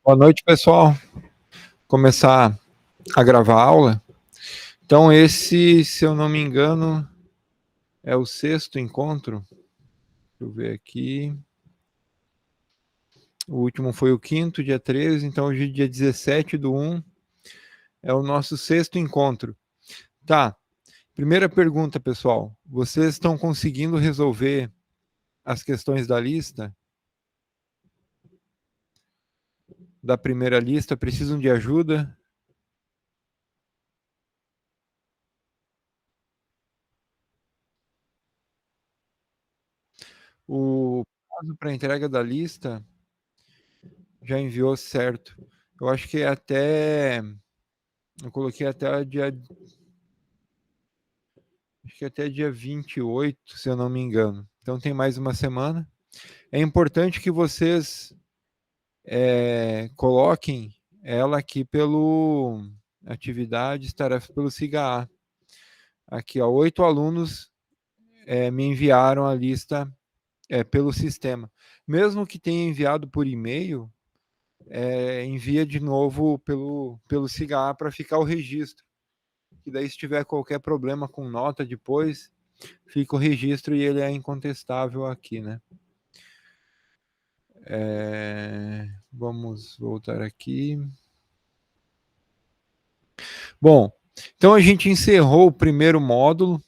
Boa noite, pessoal. Começar a gravar a aula. Então, esse, se eu não me engano, é o 6º encontro. Deixa eu ver aqui. O último foi o 5º, dia 13. Então, hoje, dia 17/1, é o nosso 6º encontro. Tá. Primeira pergunta, pessoal. Vocês estão conseguindo resolver as questões da lista? Da primeira lista? Precisam de ajuda? O prazo para entrega da lista já enviou, certo? Eu acho que é até... Eu coloquei até dia... Acho que até dia 28, se eu não me engano. Então tem mais uma semana. É importante que vocês coloquem ela aqui pelo atividades, tarefas pelo SIGA. Aqui, ó, 8 alunos me enviaram a lista pelo sistema. Mesmo que tenha enviado por e-mail, envia de novo pelo SIGA para ficar o registro. Que daí, se tiver qualquer problema com nota depois, fica o registro e ele é incontestável aqui, né? Vamos voltar aqui. Bom, então a gente encerrou o primeiro módulo,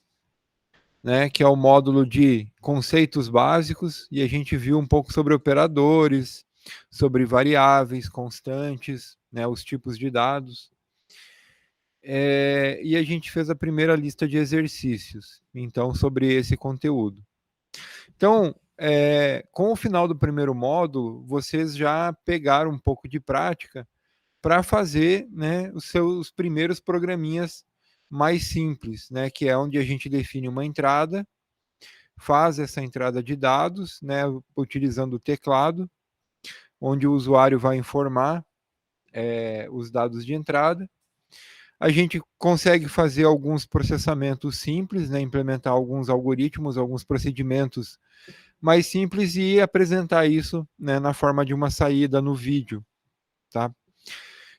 né, que é o módulo de conceitos básicos, e a gente viu um pouco sobre operadores, sobre variáveis, constantes, né, os tipos de dados. E a gente fez a primeira lista de exercícios, então, sobre esse conteúdo. Então, com o final do primeiro módulo, vocês já pegaram um pouco de prática para fazer, né, os seus primeiros programinhas mais simples, né, que é onde a gente define uma entrada, faz essa entrada de dados, né, utilizando o teclado, onde o usuário vai informar os dados de entrada. A gente consegue fazer alguns processamentos simples, né, implementar alguns algoritmos, alguns procedimentos mais simples e apresentar isso, né, na forma de uma saída no vídeo, tá?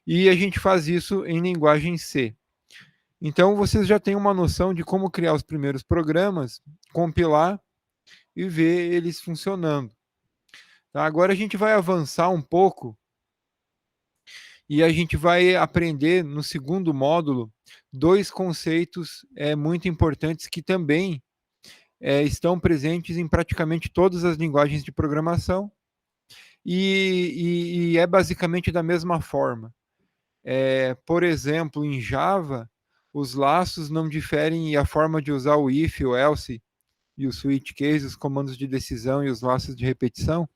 E a gente faz isso em linguagem C. Então, vocês já têm uma noção de como criar os primeiros programas, compilar e ver eles funcionando. Tá? Agora a gente vai avançar um pouco e a gente vai aprender no segundo módulo 2 conceitos muito importantes que também estão presentes em praticamente todas as linguagens de programação e é basicamente da mesma forma. Por exemplo, em Java, os laços não diferem e a forma de usar o if, o else e o switch case, os comandos de decisão e os laços de repetição,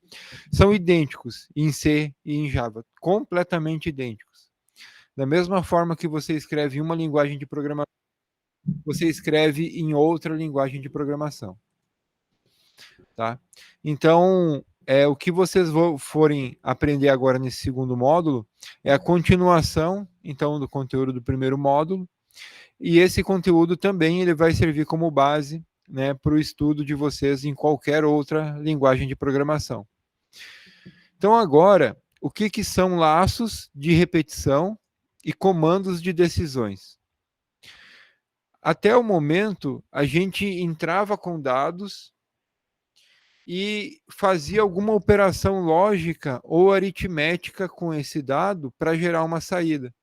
são idênticos em C e em Java, completamente idênticos. Da mesma forma que você escreve em uma linguagem de programação, você escreve em outra linguagem de programação. Tá? Então, o que vocês forem aprender agora nesse segundo módulo é a continuação, então, do conteúdo do primeiro módulo, e esse conteúdo também ele vai servir como base, né, para o estudo de vocês em qualquer outra linguagem de programação. Então, agora, o que são laços de repetição e comandos de decisões? Até o momento, a gente entrava com dados e fazia alguma operação lógica ou aritmética com esse dado para gerar uma saída.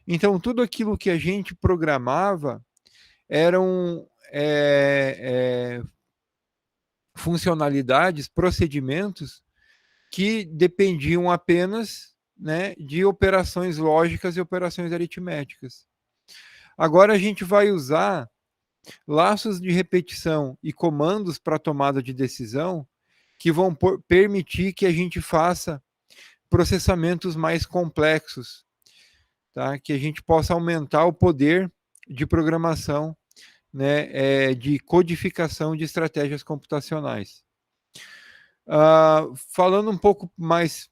Então, tudo aquilo que a gente programava eram funcionalidades, procedimentos que dependiam apenas, né, de operações lógicas e operações aritméticas. Agora a gente vai usar laços de repetição e comandos para tomada de decisão que vão permitir que a gente faça processamentos mais complexos, tá? Que a gente possa aumentar o poder de programação, né, de codificação de estratégias computacionais. Falando um pouco mais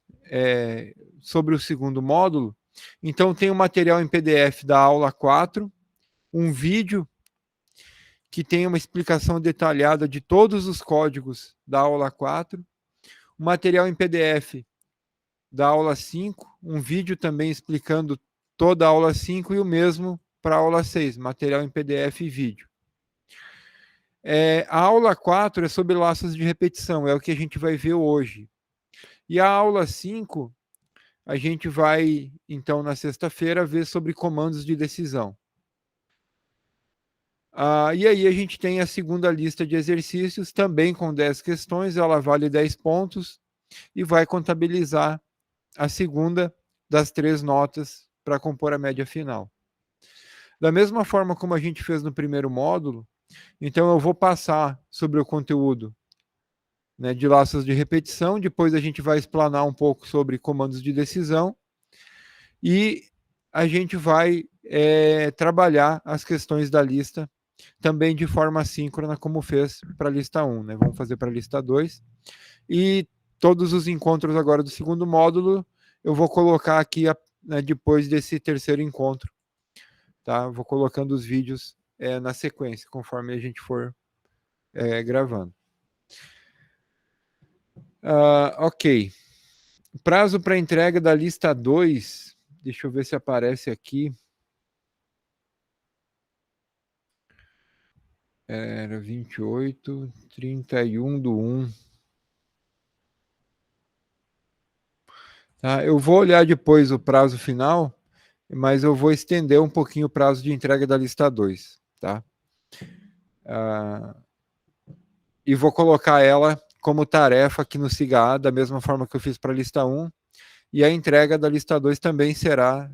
sobre o segundo módulo, então tem um material em PDF da aula 4, um vídeo que tem uma explicação detalhada de todos os códigos da aula 4, um material em PDF da aula 5, um vídeo também explicando toda a aula 5 e o mesmo para a aula 6, material em PDF e vídeo. A aula 4 é sobre laços de repetição, é o que a gente vai ver hoje. E a aula 5, a gente vai, então, na sexta-feira, ver sobre comandos de decisão. E aí a gente tem a segunda lista de exercícios, também com 10 questões, ela vale 10 pontos, e vai contabilizar a segunda das 3 notas para compor a média final. Da mesma forma como a gente fez no primeiro módulo, então eu vou passar sobre o conteúdo, né, de laços de repetição, depois a gente vai explanar um pouco sobre comandos de decisão e a gente vai trabalhar as questões da lista também de forma assíncrona, como fez para a lista 1, né? Vamos fazer para a lista 2. E todos os encontros agora do segundo módulo eu vou colocar aqui né, depois desse terceiro encontro. Tá? Vou colocando os vídeos na sequência, conforme a gente for gravando. Ok. Prazo para entrega da lista 2. Deixa eu ver se aparece aqui. Era 28, 31/1. Tá? Eu vou olhar depois o prazo final, mas eu vou estender um pouquinho o prazo de entrega da lista 2. Tá? E vou colocar ela como tarefa aqui no SIGA, da mesma forma que eu fiz para a lista 1, e a entrega da lista 2 também será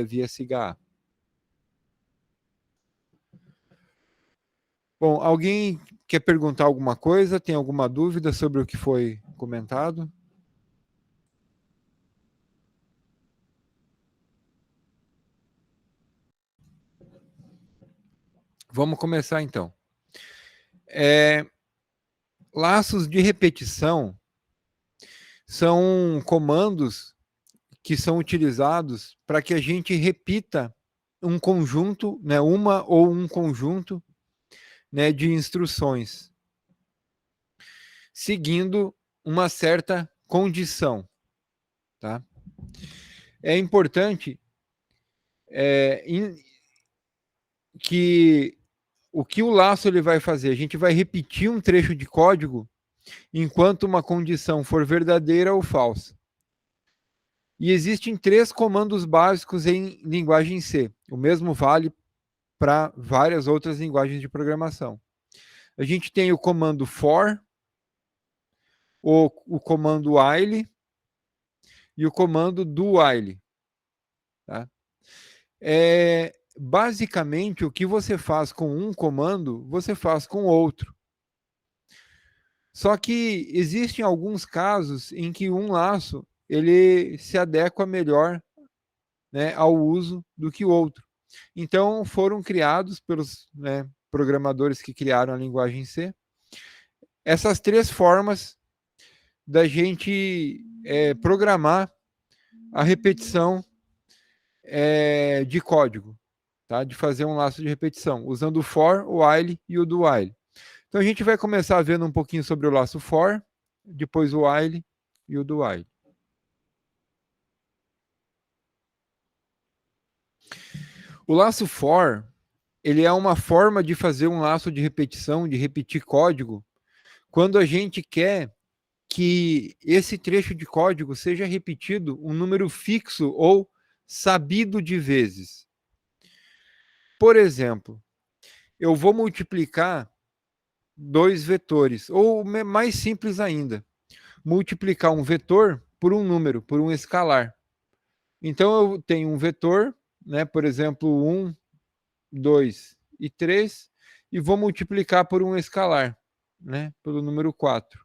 via SIGA. Bom, alguém quer perguntar alguma coisa? Tem alguma dúvida sobre o que foi comentado? Vamos começar então. Laços de repetição são comandos que são utilizados para que a gente repita um conjunto, né, uma ou um conjunto, né, de instruções, seguindo uma certa condição. Tá? É importante que o que o laço ele vai fazer? A gente vai repetir um trecho de código enquanto uma condição for verdadeira ou falsa. E existem 3 comandos básicos em linguagem C. O mesmo vale para várias outras linguagens de programação. A gente tem o comando for, o comando while e o comando do while. Tá? Basicamente, o que você faz com um comando, você faz com outro. Só que existem alguns casos em que um laço ele se adequa melhor, né, ao uso do que o outro. Então, foram criados pelos, né, programadores que criaram a linguagem C essas 3 formas da gente programar a repetição de código, tá? De fazer um laço de repetição, usando o for, o while e o do while. Então, a gente vai começar vendo um pouquinho sobre o laço for, depois o while e o do while. O laço for, ele é uma forma de fazer um laço de repetição, de repetir código, quando a gente quer que esse trecho de código seja repetido um número fixo ou sabido de vezes. Por exemplo, eu vou multiplicar 2 vetores, ou mais simples ainda, multiplicar um vetor por um número, por um escalar. Então, eu tenho um vetor, né, por exemplo, 1, 2 e 3, e vou multiplicar por um escalar, né, pelo número 4.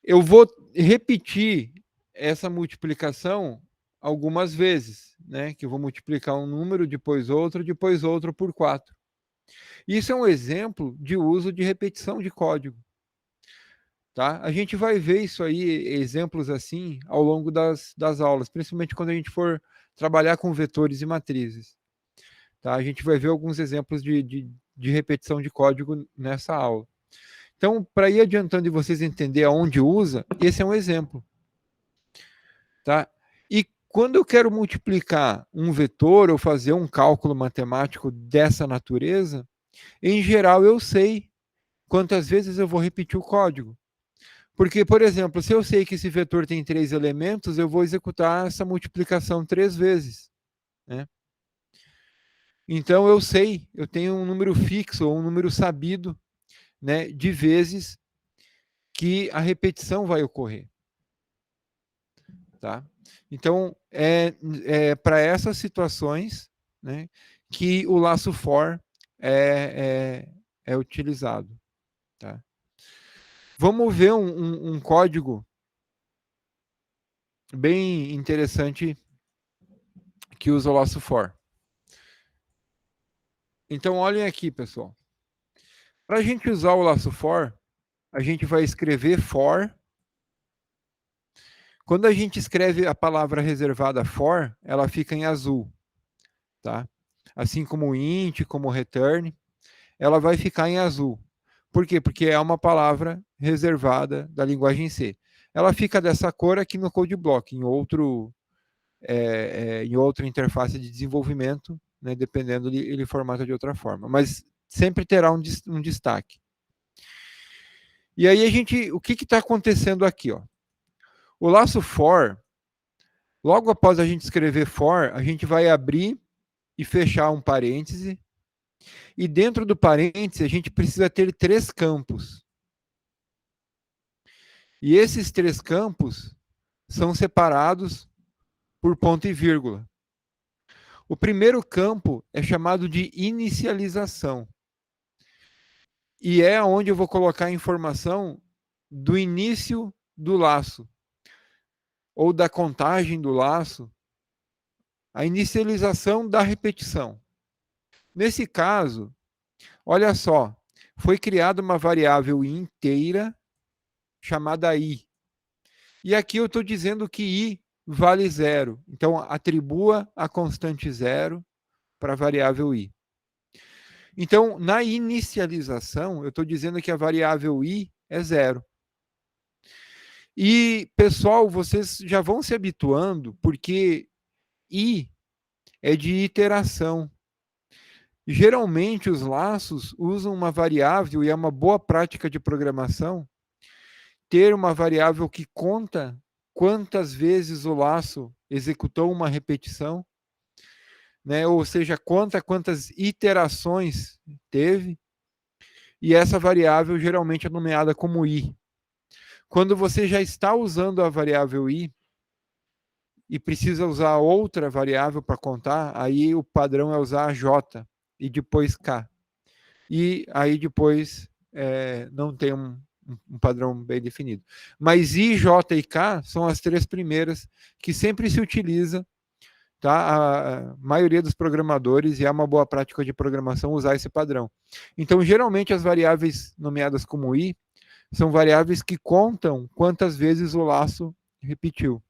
Eu vou repetir essa multiplicação algumas vezes, né, que eu vou multiplicar um número, depois outro por 4. Isso é um exemplo de uso de repetição de código. Tá? A gente vai ver isso aí, exemplos assim, ao longo das aulas, principalmente quando a gente for trabalhar com vetores e matrizes. Tá? A gente vai ver alguns exemplos de repetição de código nessa aula. Então, para ir adiantando e vocês entenderem aonde usa, esse é um exemplo. tá? E quando eu quero multiplicar um vetor ou fazer um cálculo matemático dessa natureza, em geral eu sei quantas vezes eu vou repetir o código. Porque, por exemplo, se eu sei que esse vetor tem 3 elementos, eu vou executar essa multiplicação 3 vezes, né? Então eu sei, eu tenho um número fixo ou um número sabido, né, de vezes que a repetição vai ocorrer, tá? Então é para essas situações, né, que o laço for é utilizado, tá? Vamos ver um código bem interessante que usa o laço for. Então, olhem aqui, pessoal. Para a gente usar o laço for, a gente vai escrever for. Quando a gente escreve a palavra reservada for, ela fica em azul, tá? Assim como int, como return, ela vai ficar em azul. Por quê? Porque é uma palavra reservada da linguagem C. Ela fica dessa cor aqui no code block, em outra interface de desenvolvimento, né, dependendo, ele formata de outra forma. Mas sempre terá um destaque. E aí o que está acontecendo aqui? Ó? O laço for, logo após a gente escrever for, a gente vai abrir e fechar um parêntese. E dentro do parêntese, a gente precisa ter 3 campos. E esses 3 campos são separados por ponto e vírgula. O primeiro campo é chamado de inicialização. E é onde eu vou colocar a informação do início do laço, ou da contagem do laço, a inicialização da repetição. Nesse caso, olha só, foi criada uma variável inteira chamada i. E aqui eu estou dizendo que i vale 0. Então, atribua a constante 0 para a variável i. Então, na inicialização, eu estou dizendo que a variável i é 0. E, pessoal, vocês já vão se habituando, porque i é de iteração. Geralmente, os laços usam uma variável, e é uma boa prática de programação, ter uma variável que conta quantas vezes o laço executou uma repetição, né? Ou seja, conta quantas iterações teve, e essa variável geralmente é nomeada como i. Quando você já está usando a variável i e precisa usar outra variável para contar, aí o padrão é usar j e depois k. E aí depois não tem um padrão bem definido. Mas I, J e K são as 3 primeiras que sempre se utiliza, tá? A maioria dos programadores, e é uma boa prática de programação usar esse padrão. Então, geralmente, as variáveis nomeadas como I são variáveis que contam quantas vezes o laço repetiu.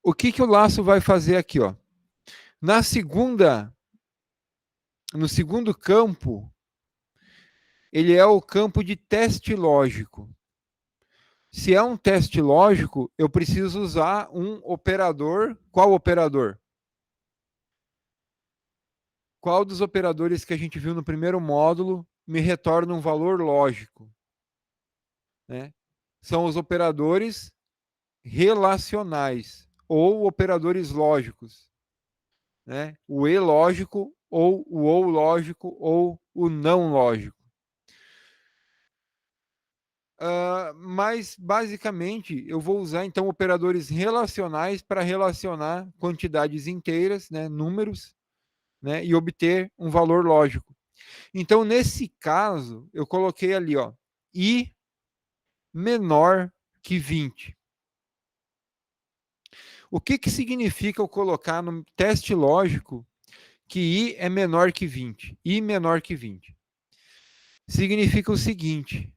O que o laço vai fazer aqui? Ó? No segundo campo, ele é o campo de teste lógico. Se é um teste lógico, eu preciso usar um operador. Qual operador? Qual dos operadores que a gente viu no primeiro módulo me retorna um valor lógico? Né? São os operadores relacionais ou operadores lógicos. Né? O e lógico, ou o ou lógico, ou o não lógico. Mas, basicamente, eu vou usar, então, operadores relacionais para relacionar quantidades inteiras, né, números, né, e obter um valor lógico. Então, nesse caso, eu coloquei ali, ó, i menor que 20. O que significa eu colocar no teste lógico que i é menor que 20? I menor que 20. Significa o seguinte: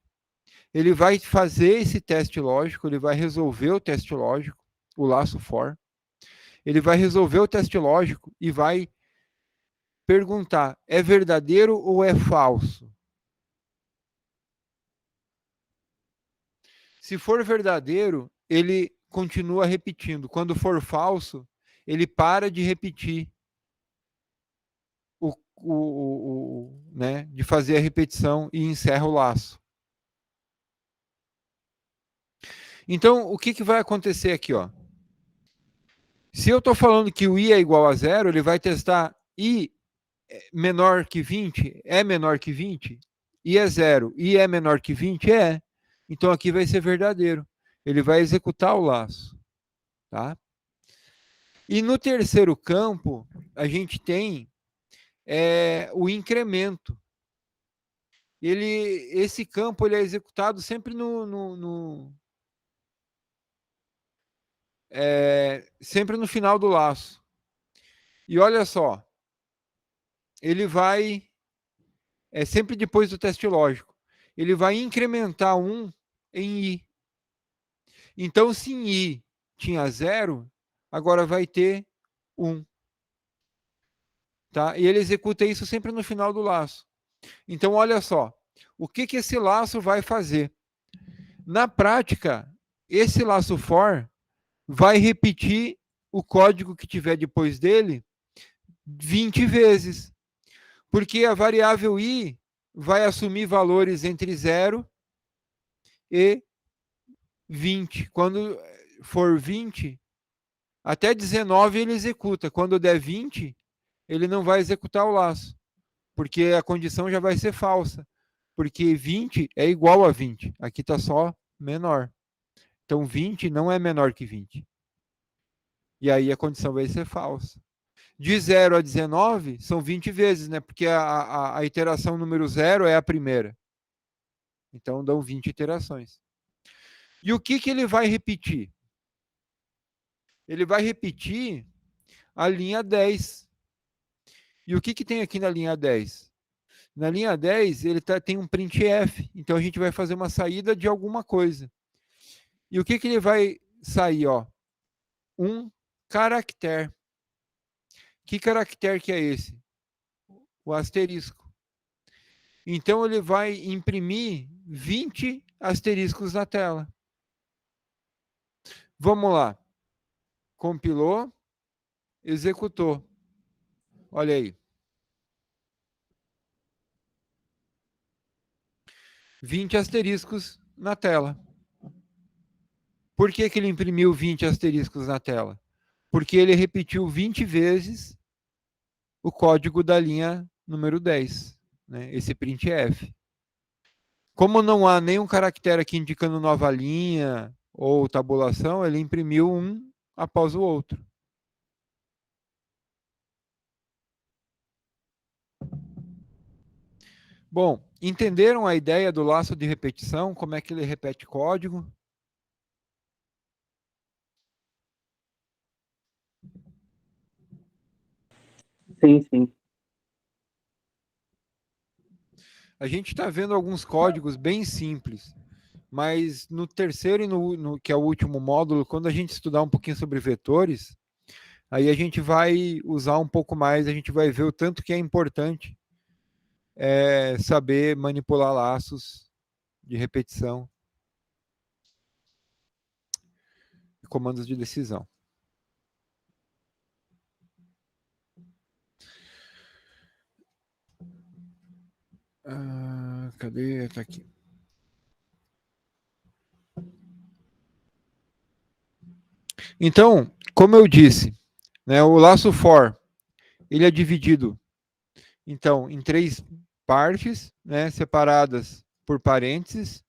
ele vai fazer esse teste lógico, ele vai resolver o teste lógico, o laço for, ele vai resolver o teste lógico e vai perguntar, é verdadeiro ou é falso? Se for verdadeiro, ele continua repetindo. Quando for falso, ele para de repetir, né, de fazer a repetição e encerra o laço. Então, o que, que vai acontecer aqui? Ó? Se eu estou falando que o i é igual a zero, ele vai testar i menor que 20, é menor que 20, i é zero, i é menor que 20, é. Então aqui vai ser verdadeiro. Ele vai executar o laço. Tá? E no terceiro campo, a gente tem o incremento. Esse campo ele é executado sempre sempre no final do laço. E olha só, ele vai, sempre depois do teste lógico, ele vai incrementar 1 em i. Então, se em i tinha 0, agora vai ter 1. Tá? E ele executa isso sempre no final do laço. Então, olha só, o que, que esse laço vai fazer? Na prática, esse laço for vai repetir o código que tiver depois dele 20 vezes. Porque a variável i vai assumir valores entre 0 e 20. Quando for 20, até 19 ele executa. Quando der 20, ele não vai executar o laço, porque a condição já vai ser falsa. Porque 20 é igual a 20. Aqui está só menor. Então 20 não é menor que 20. E aí a condição vai ser falsa. De 0 a 19 são 20 vezes, né? Porque a iteração número 0 é a primeira. Então dão 20 iterações. E o que, que ele vai repetir? Ele vai repetir a linha 10. E o que, que tem aqui na linha 10? Na linha 10, ele tem um printf. Então a gente vai fazer uma saída de alguma coisa. E o que, que ele vai sair? Ó? Um caractere. Que caractere que é esse? O asterisco. Então ele vai imprimir 20 asteriscos na tela. Vamos lá. Compilou, executou. Olha aí. 20 asteriscos na tela. Por que, que ele imprimiu 20 asteriscos na tela? Porque ele repetiu 20 vezes o código da linha número 10, né? Esse printf. Como não há nenhum caractere aqui indicando nova linha ou tabulação, ele imprimiu um após o outro. Bom, entenderam a ideia do laço de repetição? Como é que ele repete código? Sim, sim. A gente está vendo alguns códigos bem simples, mas no terceiro e que é o último módulo, quando a gente estudar um pouquinho sobre vetores, aí a gente vai usar um pouco mais, a gente vai ver o tanto que é importante saber manipular laços de repetição e comandos de decisão. Cadê? Tá aqui. Então, como eu disse, né, o laço for ele é dividido então em 3 partes, né, separadas por parênteses,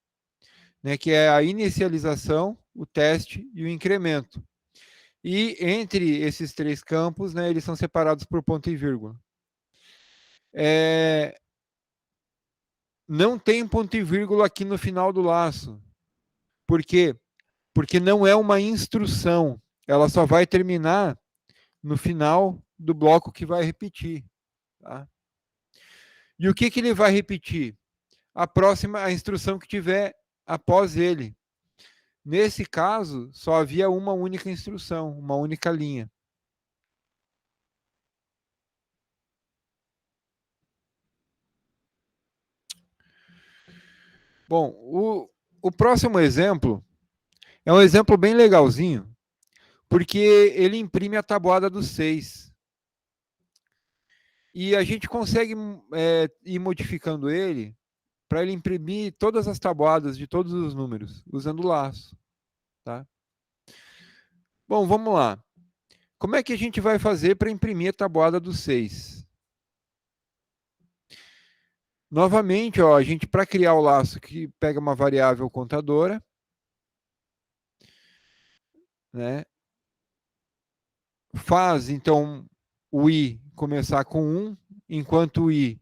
né, que é a inicialização, o teste e o incremento. E entre esses 3 campos, né, eles são separados por ponto e vírgula. Não tem ponto e vírgula aqui no final do laço. Por quê? Porque não é uma instrução. Ela só vai terminar no final do bloco que vai repetir. Tá? E o que, que ele vai repetir? A instrução que tiver após ele. Nesse caso, só havia uma única instrução, uma única linha. Bom, o próximo exemplo é um exemplo bem legalzinho, porque ele imprime a tabuada dos 6. E a gente consegue ir modificando ele para ele imprimir todas as tabuadas de todos os números, usando o laço. Tá? Bom, vamos lá. Como é que a gente vai fazer para imprimir a tabuada dos 6? Novamente, ó, a gente, para criar o laço, que pega uma variável contadora, né? Faz, então, o i começar com 1, enquanto o i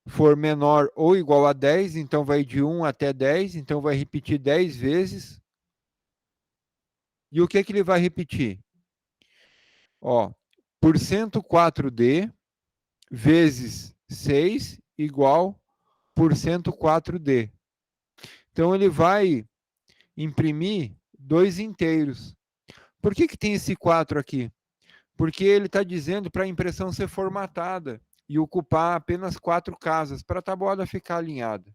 for menor ou igual a 10, então vai de 1 até 10, então vai repetir 10 vezes. E o que que ele vai repetir? Ó, por cento 4D vezes 6 igual por cento 4D. Então ele vai imprimir 2 inteiros. Por que tem esse 4 aqui? Porque ele está dizendo para a impressão ser formatada e ocupar apenas 4 casas, para a tabuada ficar alinhada.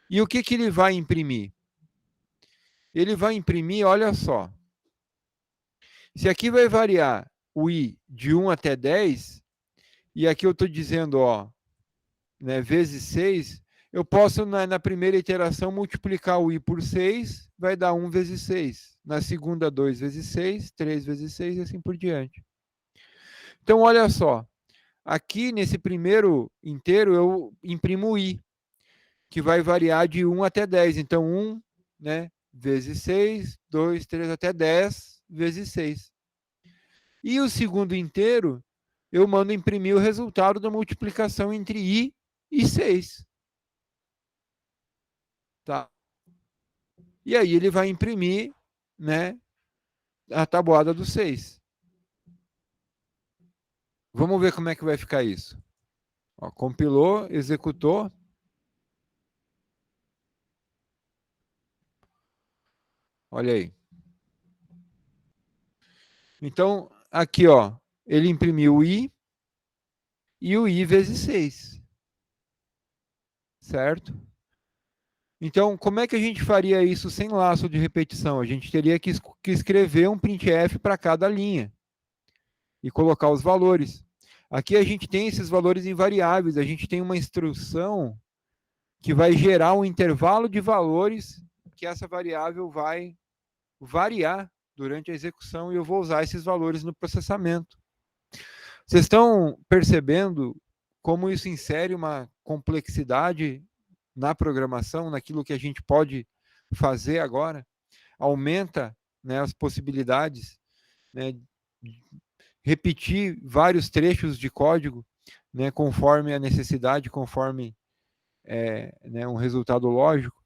E o que ele vai imprimir? Ele vai imprimir, olha só, se aqui vai variar o i de 1 até 10, e aqui eu estou dizendo, ó, né, vezes 6, eu posso, na primeira iteração, multiplicar o i por 6, vai dar 1 vezes 6. Na segunda, 2 vezes 6, 3 vezes 6 e assim por diante. Então, olha só, aqui nesse primeiro inteiro eu imprimo o i, que vai variar de 1 até 10. Então, 1, né, vezes 6, 2, 3 até 10 vezes 6. E o segundo inteiro, eu mando imprimir o resultado da multiplicação entre i e 6. Tá? E aí ele vai imprimir, né, a tabuada do 6. Vamos ver como é que vai ficar isso. Ó, compilou, executou. Olha aí. Então, aqui, ó, ele imprimiu o i e o i vezes 6. Certo? Então, como é que a gente faria isso sem laço de repetição? A gente teria que escrever um printf para cada linha e colocar os valores. Aqui a gente tem esses valores invariáveis, a gente tem uma instrução que vai gerar um intervalo de valores que essa variável vai variar durante a execução e eu vou usar esses valores no processamento. Vocês estão percebendo como isso insere uma complexidade na programação, naquilo que a gente pode fazer agora? Aumenta, né, as possibilidades, né, repetir vários trechos de código, né, conforme a necessidade, conforme né, um resultado lógico.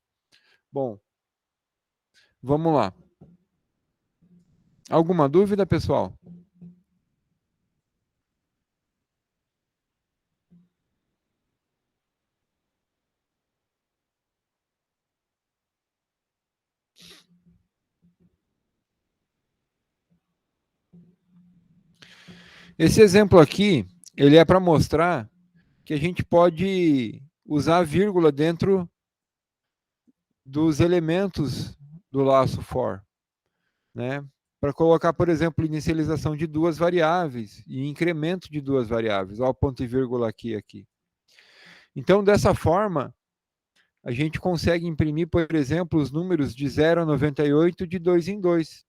Bom, vamos lá. Alguma dúvida, pessoal? Esse exemplo aqui, ele é para mostrar que a gente pode usar a vírgula dentro dos elementos do laço for, né? Para colocar, por exemplo, inicialização de duas variáveis e incremento de duas variáveis. Olha o ponto e vírgula aqui. Então, dessa forma, a gente consegue imprimir, por exemplo, os números de 0 a 98 de 2 em 2.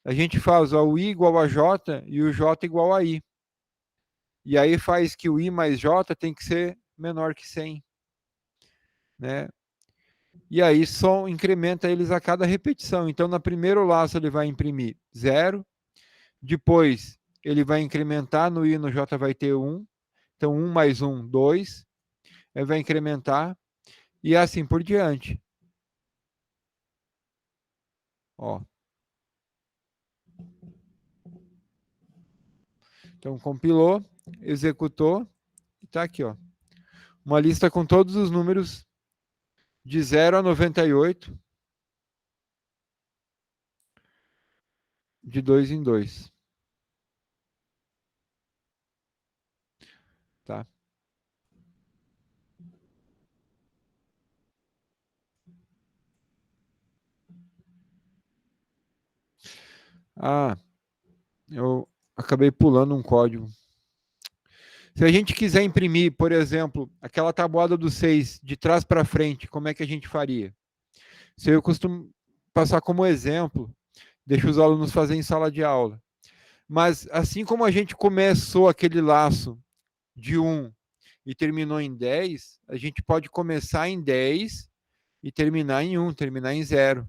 A gente faz ó, o i igual a j e o j igual a i. E aí faz que o i mais j tem que ser menor que 100. Né? E aí só incrementa eles a cada repetição. Então, no primeiro laço ele vai imprimir 0, depois ele vai incrementar, no i e no j vai ter 1, então 1 mais 1, 2, ele vai incrementar, e assim por diante. Ó. Então, compilou, executou, e está aqui. Ó. Uma lista com todos os números de 0 a 98, de 2 em 2. Tá? Ah, eu acabei pulando um código. Se a gente quiser imprimir, por exemplo, aquela tabuada do 6 de trás para frente, como é que a gente faria? Se eu costumo passar como exemplo, deixo os alunos fazer em sala de aula. Mas assim como a gente começou aquele laço de 1 e terminou em 10, a gente pode começar em 10 e terminar em 1, terminar em 0.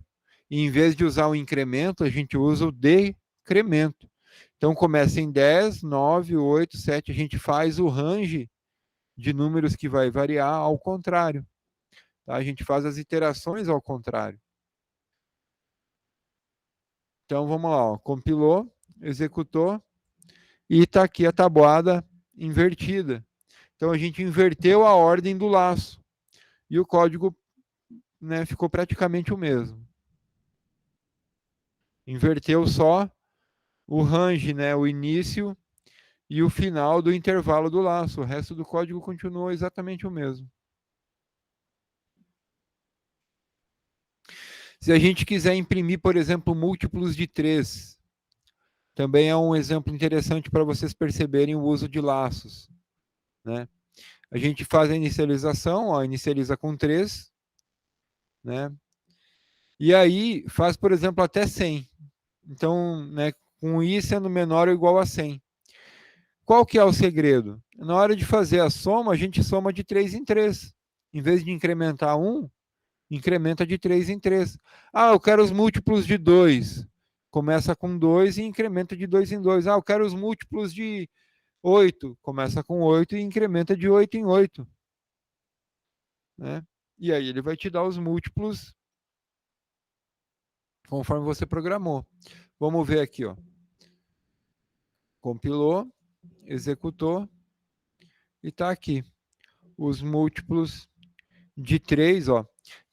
E em vez de usar o incremento, a gente usa o decremento. Então começa em 10, 9, 8, 7, a gente faz o range de números que vai variar ao contrário. Tá? A gente faz as iterações ao contrário. Então vamos lá, ó. Compilou, executou e está aqui a tabuada invertida. Então a gente inverteu a ordem do laço e o código, né, ficou praticamente o mesmo. Inverteu só o range, né, o início e o final do intervalo do laço. O resto do código continuou exatamente o mesmo. Se a gente quiser imprimir, por exemplo, múltiplos de 3, também é um exemplo interessante para vocês perceberem o uso de laços, né? A gente faz a inicialização, ó, inicializa com 3, né? E aí faz, por exemplo, até 100. Então, né, com i sendo menor ou igual a 100. Qual que é o segredo? Na hora de fazer a soma, a gente soma de 3 em 3. Em vez de incrementar 1, incrementa de 3 em 3. Ah, eu quero os múltiplos de 2. Começa com 2 e incrementa de 2 em 2. Ah, eu quero os múltiplos de 8. Começa com 8 e incrementa de 8 em 8. Né? E aí ele vai te dar os múltiplos conforme você programou. Vamos ver aqui, ó. Compilou, executou e está aqui. Os múltiplos de 3, ó.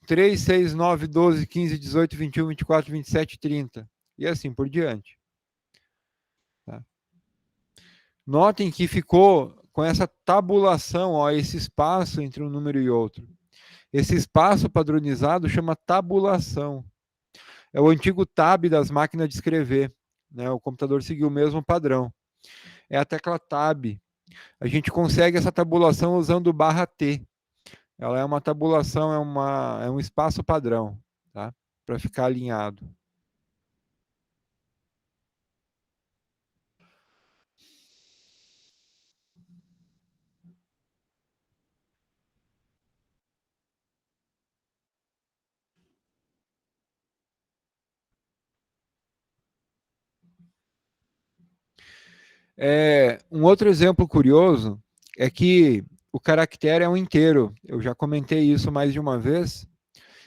3, 6, 9, 12, 15, 18, 21, 24, 27, 30. E assim por diante. Tá? Notem que ficou com essa tabulação, ó, esse espaço entre um número e outro. Esse espaço padronizado chama tabulação. É o antigo tab das máquinas de escrever. Né? O computador seguiu o mesmo padrão. É a tecla tab. A gente consegue essa tabulação usando barra T. Ela é uma tabulação, é um espaço padrão, tá? Para ficar alinhado. Um outro exemplo curioso é que o caractere é um inteiro. Eu já comentei isso mais de uma vez.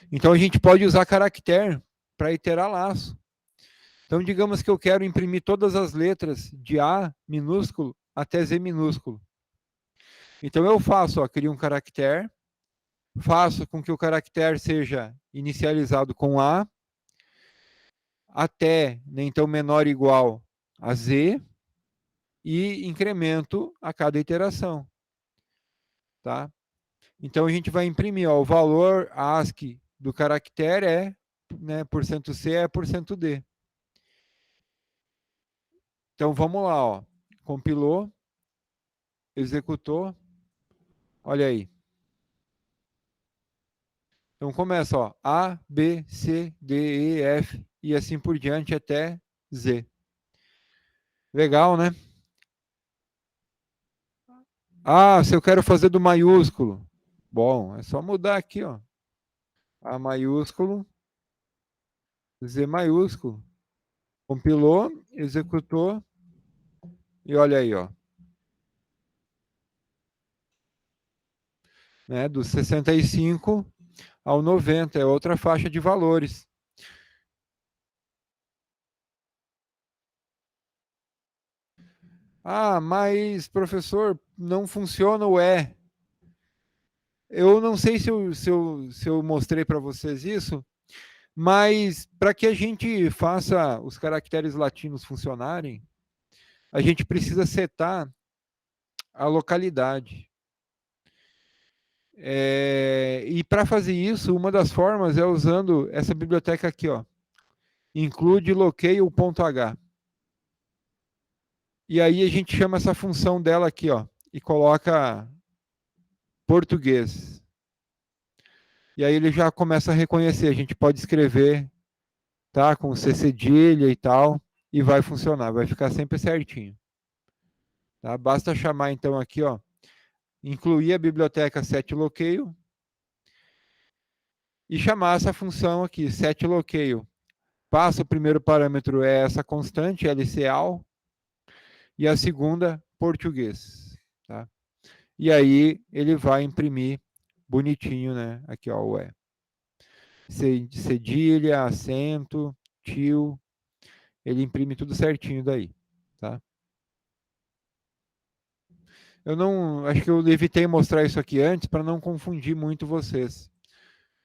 Então a gente pode usar caractere para iterar laço. Então digamos que eu quero imprimir todas as letras de A minúsculo até Z minúsculo. Então eu faço, ó, crio um caractere, faço com que o caractere seja inicializado com A, até, né, então, menor ou igual a Z, e incremento a cada iteração. Tá? Então a gente vai imprimir, ó, o valor ASCII do caractere é, né, %C é %D. Então vamos lá, ó. Compilou, executou, olha aí. Então começa, ó, A, B, C, D, E, F e assim por diante até Z. Legal, né? Ah, se eu quero fazer do maiúsculo. Bom, é só mudar aqui, ó. A maiúsculo, Z maiúsculo. Compilou, executou e olha aí, ó. Né, dos 65 ao 90, é outra faixa de valores. Ah, mas, professor, não funciona o E. Eu não sei se eu mostrei para vocês isso, mas para que a gente faça os caracteres latinos funcionarem, a gente precisa setar a localidade. E para fazer isso, uma das formas é usando essa biblioteca aqui, ó, include loqueio.h. E aí a gente chama essa função dela aqui, ó, e coloca português. E aí ele já começa a reconhecer, a gente pode escrever, tá, com C cedilha e tal, e vai funcionar, vai ficar sempre certinho. Tá? Basta chamar então aqui, ó, incluir a biblioteca setLoqueio e chamar essa função aqui, setLoqueio. Passa o primeiro parâmetro é essa constante, LCAL, e a segunda, português. Tá? E aí ele vai imprimir bonitinho, né? Aqui, ó, o E. Cedilha, acento, tio, ele imprime tudo certinho daí, tá? Eu não, acho que eu evitei mostrar isso aqui antes para não confundir muito vocês,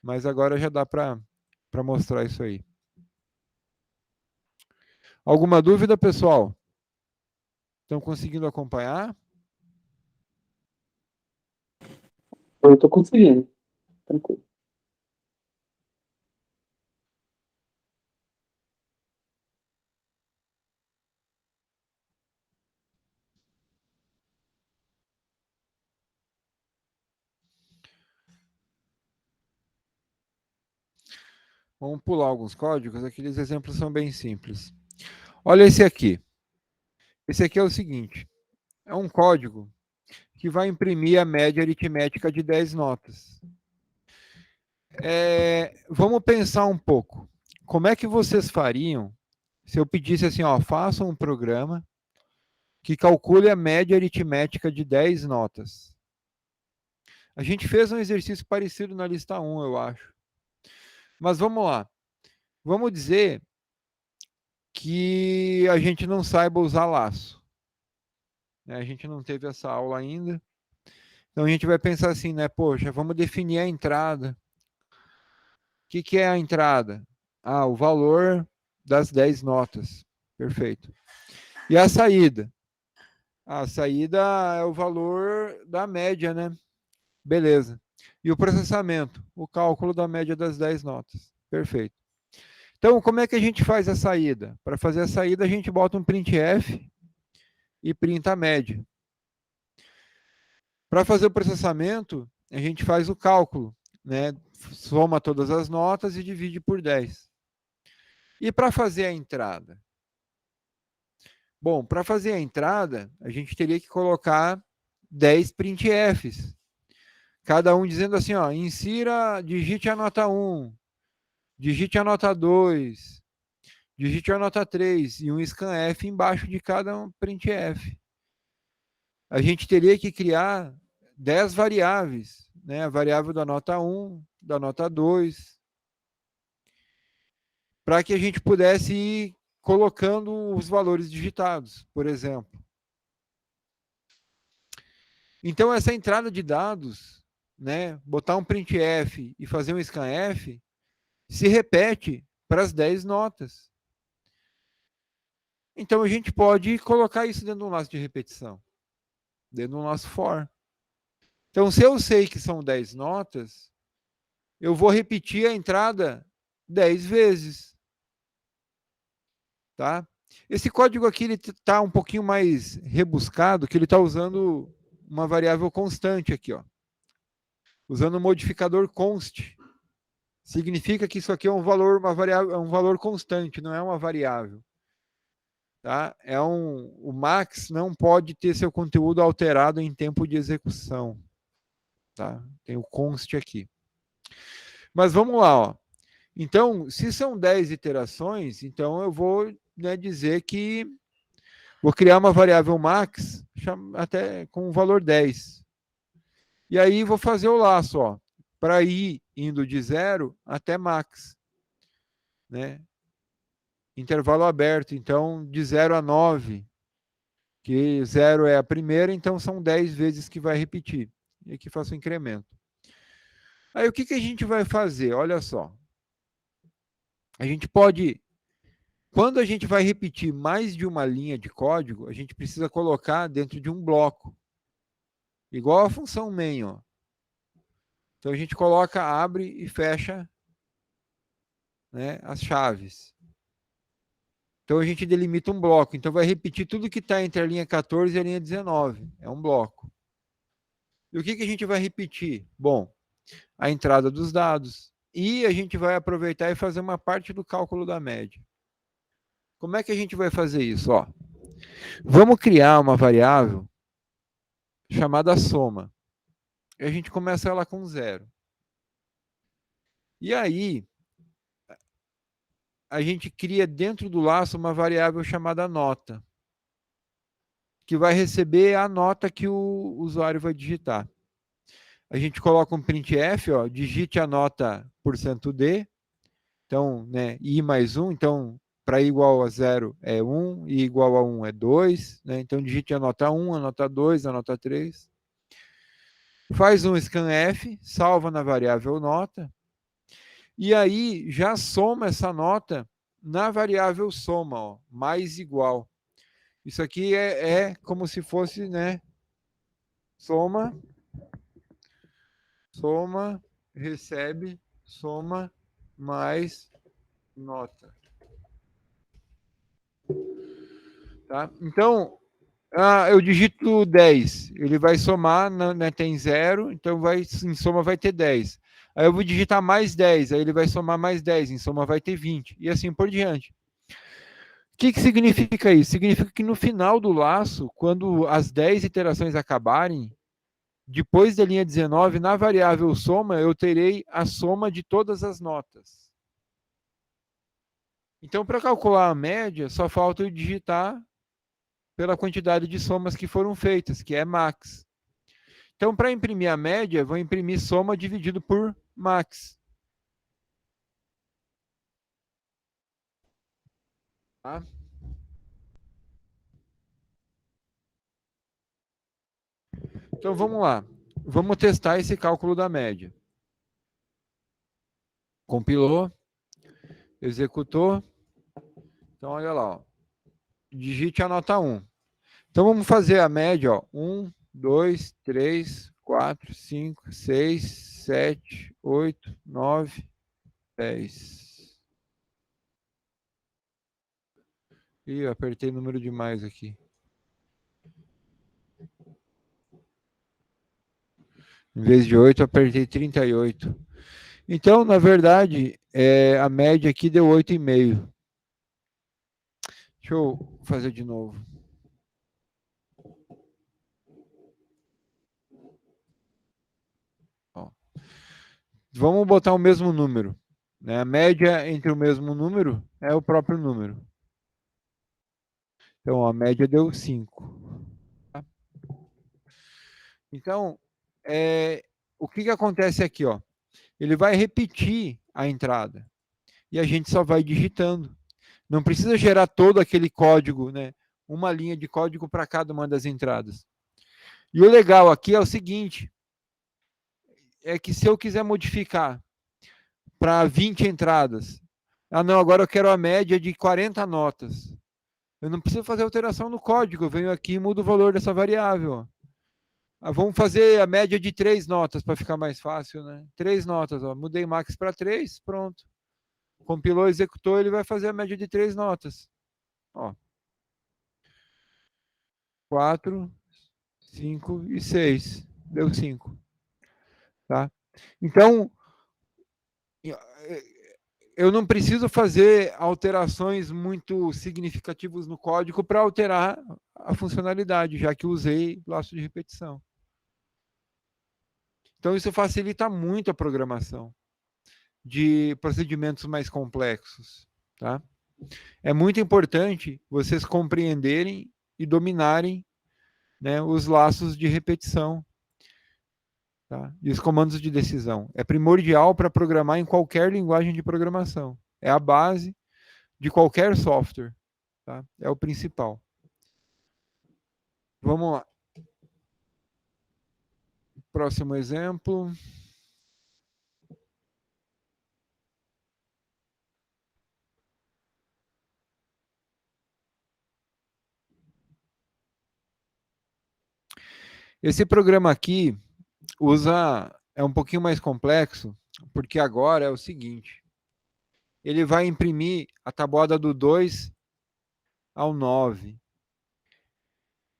mas agora já dá para mostrar isso aí. Alguma dúvida, pessoal? Estão conseguindo acompanhar? Eu estou conseguindo. Tranquilo. Vamos pular alguns códigos, aqueles exemplos são bem simples. Olha esse aqui. Esse aqui é o seguinte, é um código que vai imprimir a média aritmética de 10 notas. Vamos pensar um pouco. Como é que vocês fariam se eu pedisse assim, ó, façam um programa que calcule a média aritmética de 10 notas? A gente fez um exercício parecido na lista 1, eu acho. Mas vamos lá. Vamos dizer que a gente não saiba usar laço. A gente não teve essa aula ainda. Então a gente vai pensar assim, né? Poxa, vamos definir a entrada. O que é a entrada? Ah, o valor das 10 notas. Perfeito. E a saída? A saída é o valor da média, né? Beleza. E o processamento? O cálculo da média das 10 notas. Perfeito. Então, como é que a gente faz a saída? Para fazer a saída, a gente bota um printf e printa a média. Para fazer o processamento, a gente faz o cálculo, né? Soma todas as notas e divide por 10. E para fazer a entrada? Bom, para fazer a entrada, a gente teria que colocar 10 printfs. Cada um dizendo assim, ó, insira, digite a nota 1, digite a nota 2, digite a nota 3 e um scanf embaixo de cada printf. A gente teria que criar 10 variáveis, né? A variável da nota 1, da nota 2, para que a gente pudesse ir colocando os valores digitados, por exemplo. Então, essa entrada de dados, né, botar um printf e fazer um scanf, se repete para as 10 notas. Então, a gente pode colocar isso dentro do laço de repetição, dentro do nosso for. Então, se eu sei que são 10 notas, eu vou repetir a entrada 10 vezes. Tá? Esse código aqui está um pouquinho mais rebuscado, que ele está usando uma variável constante aqui, ó. Usando o modificador const. Significa que isso aqui é um valor, uma variável, é um valor constante, não é uma variável. Tá? O max não pode ter seu conteúdo alterado em tempo de execução. Tá? Tem o const aqui. Mas vamos lá, ó. Então, se são 10 iterações, então eu vou, né, dizer que vou criar uma variável max até com o valor 10. E aí vou fazer o laço, ó, para ir indo de 0 até max. Né? Intervalo aberto, então de 0 a 9, que 0 é a primeira, então são 10 vezes que vai repetir. E aqui faço o incremento. Aí o que a gente vai fazer? Olha só. A gente pode, quando a gente vai repetir mais de uma linha de código, a gente precisa colocar dentro de um bloco. Igual a função main, ó. Então a gente coloca, abre e fecha, né, as chaves. Então a gente delimita um bloco. Então vai repetir tudo que está entre a linha 14 e a linha 19. É um bloco. E o que a gente vai repetir? Bom, a entrada dos dados. E a gente vai aproveitar e fazer uma parte do cálculo da média. Como é que a gente vai fazer isso? Ó, vamos criar uma variável chamada soma. E a gente começa ela com 0. E aí, a gente cria dentro do laço uma variável chamada nota, que vai receber a nota que o usuário vai digitar. A gente coloca um printf, ó, digite a nota %d, então, né, i mais 1, então, para i igual a 0 é 1, i igual a 1 é 2, né, então digite a nota 1, a nota 2, a nota 3. Faz um scanf, salva na variável nota, e aí já soma essa nota na variável soma, ó, mais igual. Isso aqui é como se fosse, né, soma, recebe, soma, mais nota. Tá? Então, eu digito 10, ele vai somar, né, tem 0, então em soma vai ter 10. Aí eu vou digitar mais 10, aí ele vai somar mais 10, em soma vai ter 20, e assim por diante. O que significa isso? Significa que no final do laço, quando as 10 iterações acabarem, depois da linha 19, na variável soma, eu terei a soma de todas as notas. Então, para calcular a média, só falta eu digitar pela quantidade de somas que foram feitas, que é max. Então, para imprimir a média, vou imprimir soma dividido por max. Tá? Então, vamos lá. Vamos testar esse cálculo da média. Compilou, executou. Então, olha lá. Ó. Digite a nota 1. Então, vamos fazer a média. Ó. 1, 2, 3, 4, 5, 6, 7, 8, 9, 10. Ih, eu apertei número demais aqui. Em vez de 8, eu apertei 38. Então, na verdade, a média aqui deu 8,5. Deixa eu fazer de novo. Ó. Vamos botar o mesmo número. Né? A média entre o mesmo número é o próprio número. Então, a média deu 5. Tá? Então, o que acontece aqui? Ó? Ele vai repetir a entrada. E a gente só vai digitando. Não precisa gerar todo aquele código, né? Uma linha de código para cada uma das entradas. E o legal aqui é o seguinte, é que se eu quiser modificar para 20 entradas, não, agora eu quero a média de 40 notas. Eu não preciso fazer alteração no código, eu venho aqui e mudo o valor dessa variável. Vamos fazer a média de 3 notas para ficar mais fácil, né? 3 notas, ó. Mudei max para 3, pronto. Compilou, executou, ele vai fazer a média de 3 notas. Ó. 4, 5 e 6. Deu 5. Tá? Então, eu não preciso fazer alterações muito significativas no código para alterar a funcionalidade, já que usei laço de repetição. Então, isso facilita muito a programação de procedimentos mais complexos. Tá? É muito importante vocês compreenderem e dominarem, né, os laços de repetição, tá? E os comandos de decisão. É primordial para programar em qualquer linguagem de programação. É a base de qualquer software. Tá? É o principal. Vamos lá. Próximo exemplo. Esse programa aqui é um pouquinho mais complexo, porque agora é o seguinte. Ele vai imprimir a tabuada do 2 ao 9.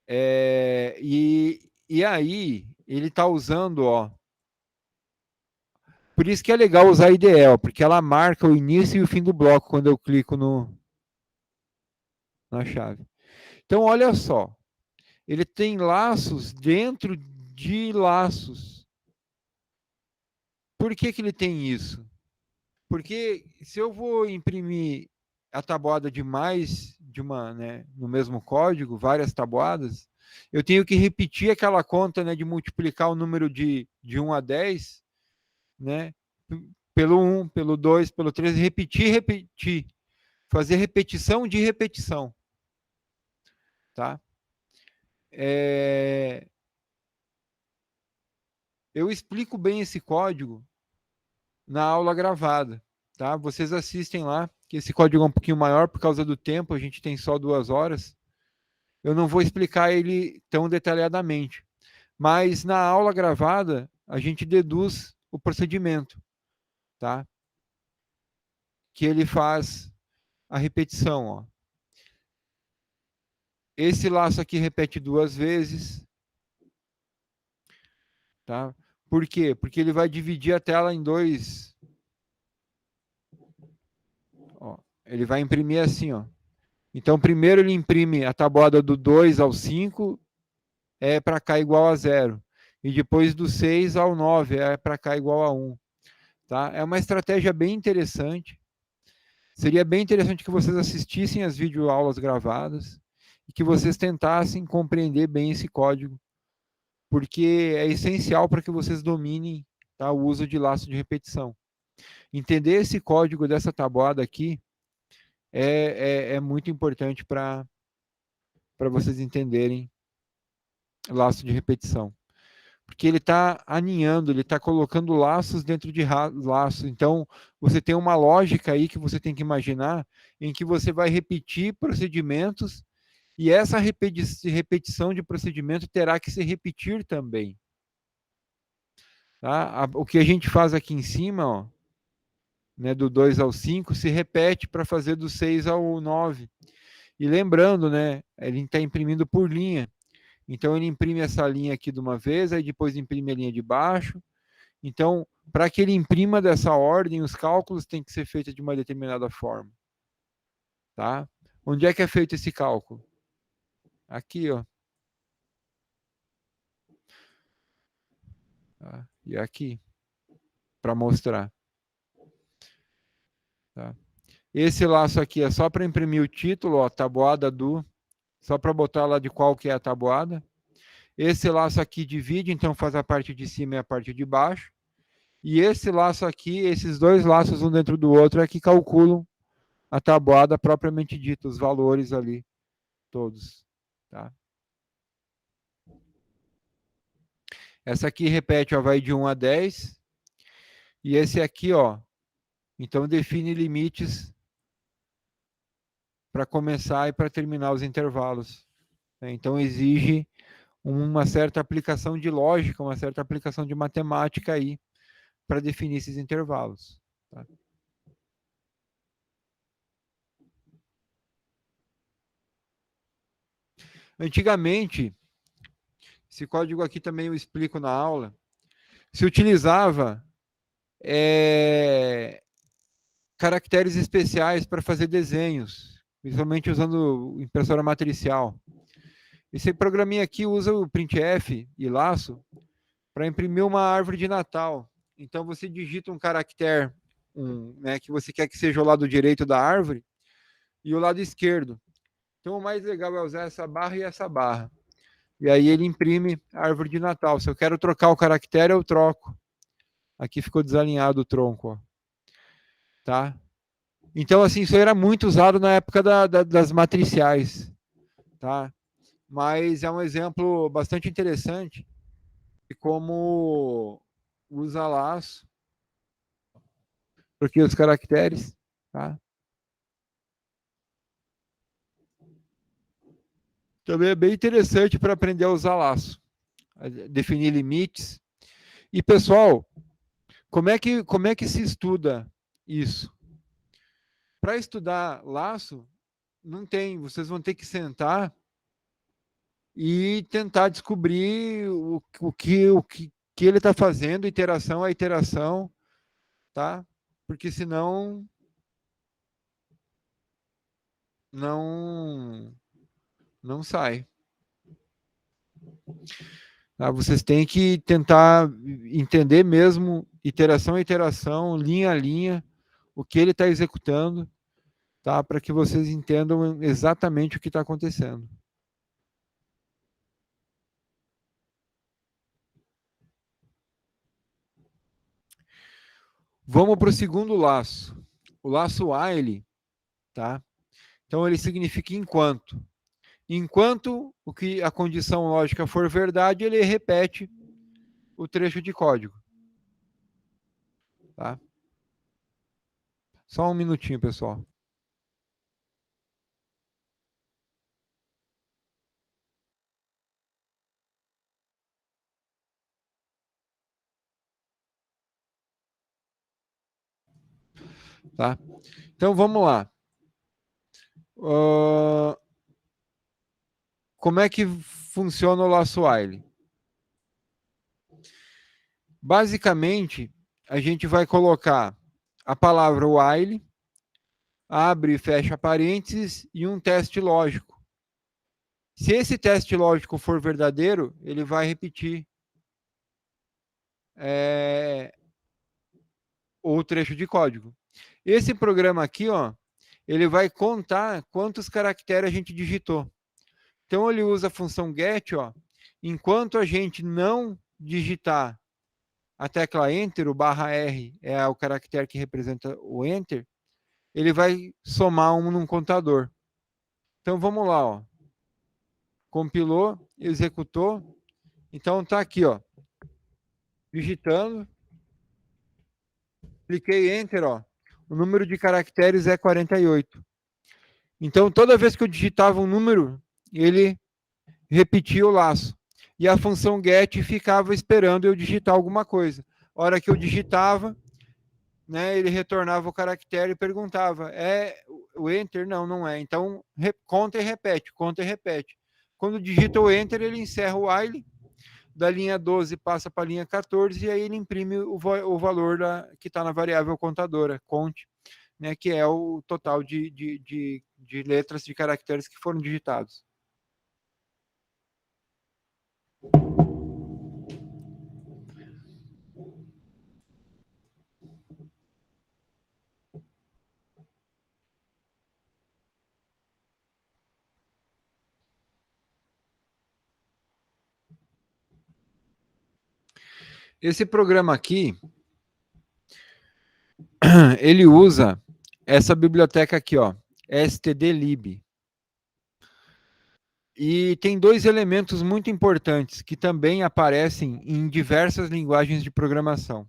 E aí, ele está usando, ó. Por isso que é legal usar a IDE, porque ela marca o início e o fim do bloco quando eu clico na chave. Então, olha só. Ele tem laços dentro de laços. Por que ele tem isso? Porque se eu vou imprimir a tabuada de mais de uma, né, no mesmo código, várias tabuadas, eu tenho que repetir aquela conta, né, de multiplicar o número de 1 a 10, né, pelo 1, pelo 2, pelo 3, repetir. Fazer repetição de repetição. Tá? Eu explico bem esse código na aula gravada. Tá? Vocês assistem lá, que esse código é um pouquinho maior por causa do tempo, a gente tem só 2 horas. Eu não vou explicar ele tão detalhadamente. Mas na aula gravada, a gente deduz o procedimento, tá? Que ele faz a repetição, ó. Esse laço aqui repete 2 vezes, tá? Por quê? Porque ele vai dividir a tela em 2. Ó, ele vai imprimir assim, ó. Então, primeiro ele imprime a tabuada do 2 ao 5, é para cá igual a 0. E depois do 6 ao 9, é para cá igual a 1. Tá? É uma estratégia bem interessante. Seria bem interessante que vocês assistissem as videoaulas gravadas e que vocês tentassem compreender bem esse código, porque é essencial para que vocês dominem, tá, o uso de laço de repetição. Entender esse código dessa tabuada aqui é muito importante para vocês entenderem laço de repetição. Porque ele está aninhando, ele está colocando laços dentro de laços. Então, você tem uma lógica aí que você tem que imaginar, em que você vai repetir procedimentos, e essa repetição de procedimento terá que se repetir também. Tá? O que a gente faz aqui em cima, ó, né, do 2 ao 5, se repete para fazer do 6 ao 9. E lembrando, né, ele está imprimindo por linha. Então, ele imprime essa linha aqui de uma vez, aí depois imprime a linha de baixo. Então, para que ele imprima dessa ordem, os cálculos têm que ser feitos de uma determinada forma. Tá? Onde é que é feito esse cálculo? Aqui, ó. Tá? E aqui, para mostrar. Tá? Esse laço aqui é só para imprimir o título, ó, tabuada do, só para botar lá de qual que é a tabuada. Esse laço aqui divide, então faz a parte de cima e a parte de baixo. E esse laço aqui, esses dois laços um dentro do outro, é que calculam a tabuada propriamente dita, os valores ali, todos. Tá? Essa aqui repete, ó, vai de 1 a 10. E esse aqui, ó, então define limites para começar e para terminar os intervalos. Então exige uma certa aplicação de lógica, uma certa aplicação de matemática aí para definir esses intervalos. Tá? Antigamente, esse código aqui também eu explico na aula, se utilizava caracteres especiais para fazer desenhos, principalmente usando impressora matricial. Esse programinha aqui usa o printf e laço para imprimir uma árvore de Natal. Então você digita um caractere, né, que você quer que seja o lado direito da árvore e o lado esquerdo. Então o mais legal é usar essa barra e essa barra. E aí ele imprime a árvore de Natal. Se eu quero trocar o caractere, eu troco. Aqui ficou desalinhado o tronco, ó. Tá? Então, assim, isso era muito usado na época das matriciais. Tá? Mas é um exemplo bastante interessante de como usa laço, porque os caracteres, tá? Também é bem interessante para aprender a usar laço, a definir limites. E, pessoal, como é que se estuda isso? Para estudar laço, Não tem. Vocês vão ter que sentar e tentar descobrir que ele está fazendo, iteração a iteração, tá? Porque senão não sai. Tá? Vocês têm que tentar entender mesmo, iteração a iteração, linha a linha, o que ele está executando, tá? Para que vocês entendam exatamente o que está acontecendo. Vamos para o segundo laço. O laço while, tá? Então ele significa enquanto. Enquanto a condição lógica for verdade, ele repete o trecho de código. Tá? Só um minutinho, pessoal. Tá? Então vamos lá. Como é que funciona o laço while? Basicamente, a gente vai colocar a palavra while, abre e fecha parênteses e um teste lógico. Se esse teste lógico for verdadeiro, ele vai repetir o trecho de código. Esse programa aqui, ó, ele vai contar quantos caracteres a gente digitou. Então ele usa a função get, ó, enquanto a gente não digitar a tecla Enter, o /R é o caractere que representa o Enter, ele vai somar um num contador. Então vamos lá, ó. Compilou, executou. Então tá aqui, ó. Digitando. Cliquei Enter, ó. O número de caracteres é 48. Então toda vez que eu digitava um número, ele repetia o laço. E a função get ficava esperando eu digitar alguma coisa. A hora que eu digitava, né, ele retornava o caractere e perguntava, é o enter? Não, não é. Então, conta e repete, conta e repete. Quando digita o enter, ele encerra o while, da linha 12 passa para a linha 14, e aí ele imprime o valor que está na variável contadora, conte, né, que é o total de letras, de caracteres que foram digitados. Esse programa aqui, ele usa essa biblioteca aqui, ó, stdlib. E tem dois elementos muito importantes que também aparecem em diversas linguagens de programação.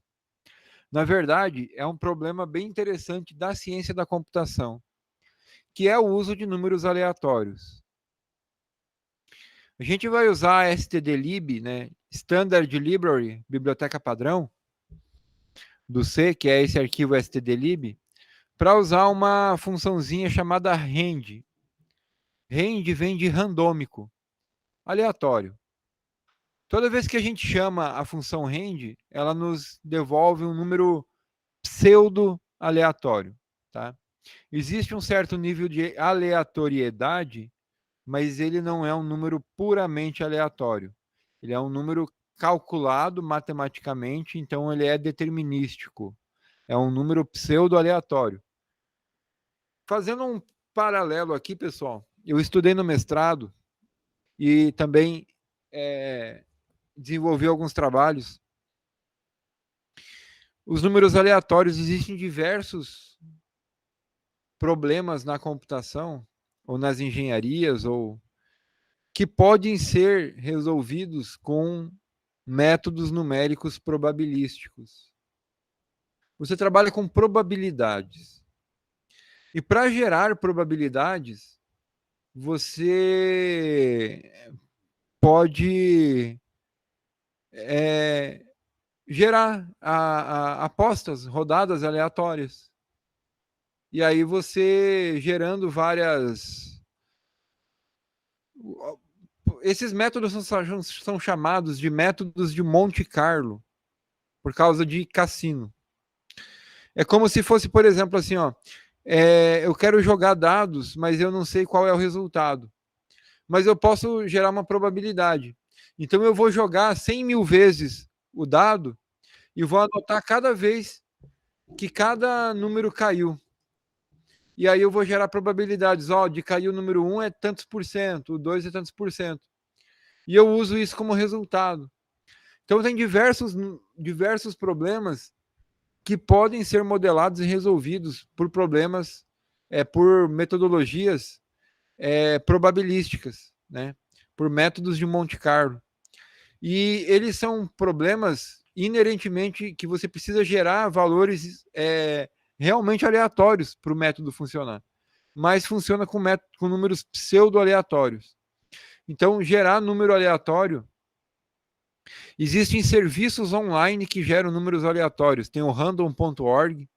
Na verdade, é um problema bem interessante da ciência da computação, que é o uso de números aleatórios. A gente vai usar a stdlib, né, Standard Library, biblioteca padrão, do C, que é esse arquivo stdlib, para usar uma funçãozinha chamada rand. Rand vem de randômico, aleatório. Toda vez que a gente chama a função rand, ela nos devolve um número pseudo-aleatório. Tá? Existe um certo nível de aleatoriedade, mas ele não é um número puramente aleatório. Ele é um número calculado matematicamente, então ele é determinístico. É um número pseudo-aleatório. Fazendo um paralelo aqui, pessoal, eu estudei no mestrado e também desenvolvi alguns trabalhos. Os números aleatórios, existem diversos problemas na computação, ou nas engenharias, ou que podem ser resolvidos com métodos numéricos probabilísticos. Você trabalha com probabilidades. E para gerar probabilidades, você pode gerar apostas, rodadas aleatórias. E aí você gerando várias Esses métodos são chamados de métodos de Monte Carlo, por causa de cassino. É como se fosse, por exemplo, assim, ó, eu quero jogar dados, mas eu não sei qual é o resultado. Mas eu posso gerar uma probabilidade. Então eu vou jogar 100 mil vezes o dado e vou anotar cada vez que cada número caiu. E aí eu vou gerar probabilidades. Ó, de cair o número 1 é tantos por cento, o 2 é tantos por cento. E eu uso isso como resultado. Então tem diversos problemas que podem ser modelados e resolvidos por problemas, por metodologias probabilísticas, né? Por métodos de Monte Carlo. E eles são problemas inerentemente que você precisa gerar valores realmente aleatórios para o método funcionar. Mas funciona com números pseudo-aleatórios. Então, gerar número aleatório, existem serviços online que geram números aleatórios. Tem o random.org,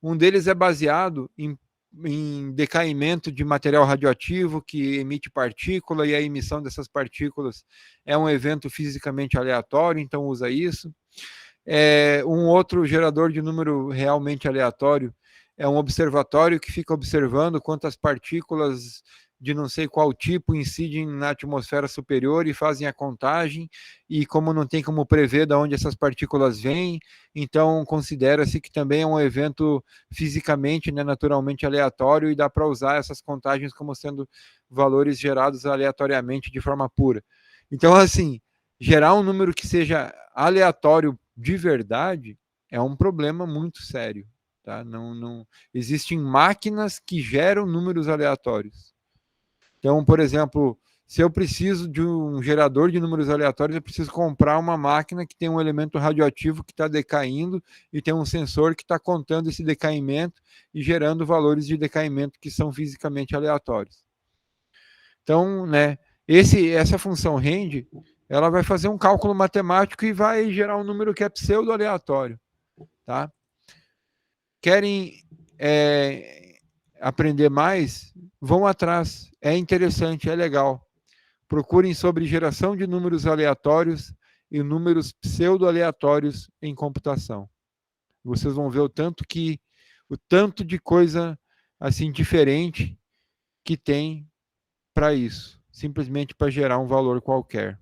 um deles é baseado em decaimento de material radioativo que emite partícula, e a emissão dessas partículas é um evento fisicamente aleatório, então usa isso. Um outro gerador de número realmente aleatório é um observatório que fica observando quantas partículas de não sei qual tipo incidem na atmosfera superior e fazem a contagem, e como não tem como prever de onde essas partículas vêm, então considera-se que também é um evento fisicamente, né, naturalmente aleatório, e dá para usar essas contagens como sendo valores gerados aleatoriamente de forma pura. Então, assim, gerar um número que seja aleatório de verdade é um problema muito sério. Tá? Não existem máquinas que geram números aleatórios. Então, por exemplo, se eu preciso de um gerador de números aleatórios, eu preciso comprar uma máquina que tem um elemento radioativo que está decaindo e tem um sensor que está contando esse decaimento e gerando valores de decaimento que são fisicamente aleatórios. Então, né, essa função range, ela vai fazer um cálculo matemático e vai gerar um número que é pseudo-aleatório. Tá? Querem aprender mais? Vão atrás. É interessante, é legal. Procurem sobre geração de números aleatórios e números pseudo-aleatórios em computação. Vocês vão ver o tanto de coisa assim diferente que tem para isso, simplesmente para gerar um valor qualquer.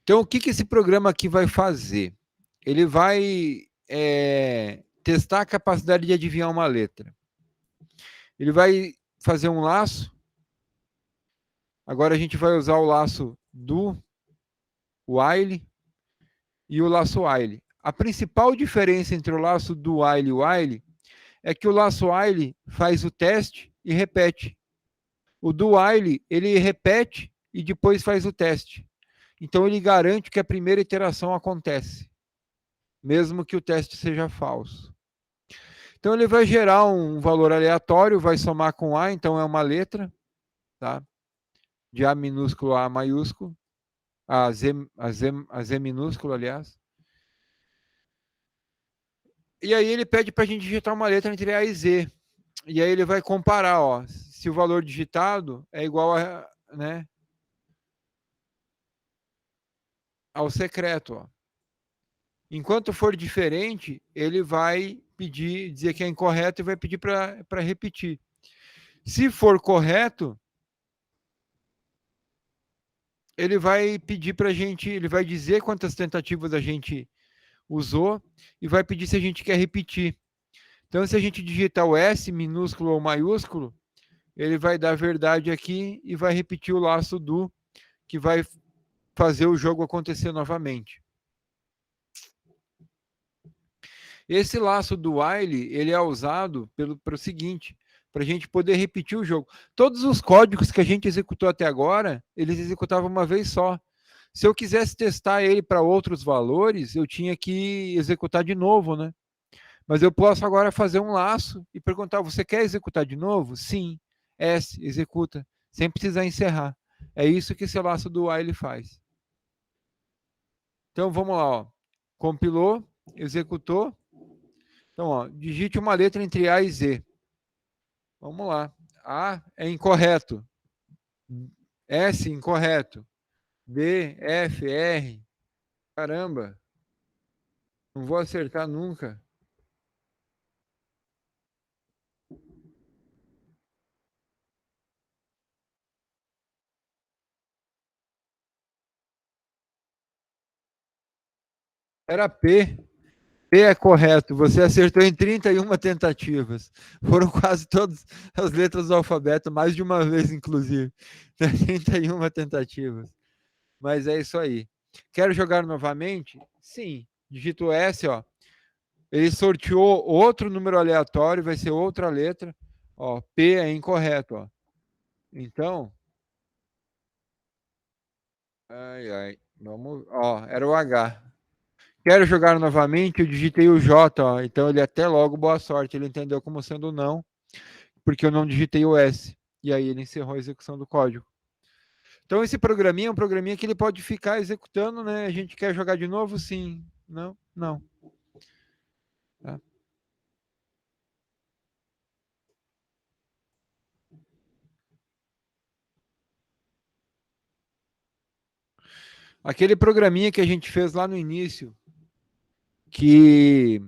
Então, o que esse programa aqui vai fazer? Ele vai testar a capacidade de adivinhar uma letra. Ele vai fazer um laço. Agora a gente vai usar o laço do while e o laço while. A principal diferença entre o laço do while e o while é que o laço while faz o teste e repete. O do while, ele repete e depois faz o teste. Então ele garante que a primeira iteração acontece, mesmo que o teste seja falso. Então ele vai gerar um valor aleatório, vai somar com A, então é uma letra, tá? De A minúsculo a A maiúsculo, a Z minúsculo, aliás. E aí ele pede para a gente digitar uma letra entre A e Z. E aí ele vai comparar, ó, se o valor digitado é igual a, né, ao secreto. Ó. Enquanto for diferente, ele vai dizer que é incorreto e vai pedir para repetir. Se for correto, ele vai pedir para a gente, ele vai dizer quantas tentativas a gente usou e vai pedir se a gente quer repetir. Então, se a gente digitar o S minúsculo ou maiúsculo, ele vai dar verdade aqui e vai repetir o laço do, que vai fazer o jogo acontecer novamente. Esse laço do while, ele é usado para o seguinte, para a gente poder repetir o jogo. Todos os códigos que a gente executou até agora, eles executavam uma vez só. Se eu quisesse testar ele para outros valores, eu tinha que executar de novo, né? Mas eu posso agora fazer um laço e perguntar, você quer executar de novo? Sim. S, executa, sem precisar encerrar. É isso que esse laço do while faz. Então, vamos lá. Ó. Compilou, executou. Então, ó, digite uma letra entre A e Z. Vamos lá. A é incorreto. S, incorreto. B, F, R. Caramba, não vou acertar nunca. Era P. P é correto. Você acertou em 31 tentativas. Foram quase todas as letras do alfabeto, mais de uma vez, inclusive. 31 tentativas. Mas é isso aí. Quero jogar novamente? Sim. Digito S, ó. Ele sorteou outro número aleatório, vai ser outra letra. Ó, P é incorreto, ó. Então, ai, ai, vamos, ó, era o H. Quero jogar novamente, eu digitei o J, ó. Então ele até logo, boa sorte. Ele entendeu como sendo não, porque eu não digitei o S. E aí ele encerrou a execução do código. Então esse programinha é um programinha que ele pode ficar executando, né? A gente quer jogar de novo? Sim. Não? Não. Tá? Aquele programinha que a gente fez lá no início, que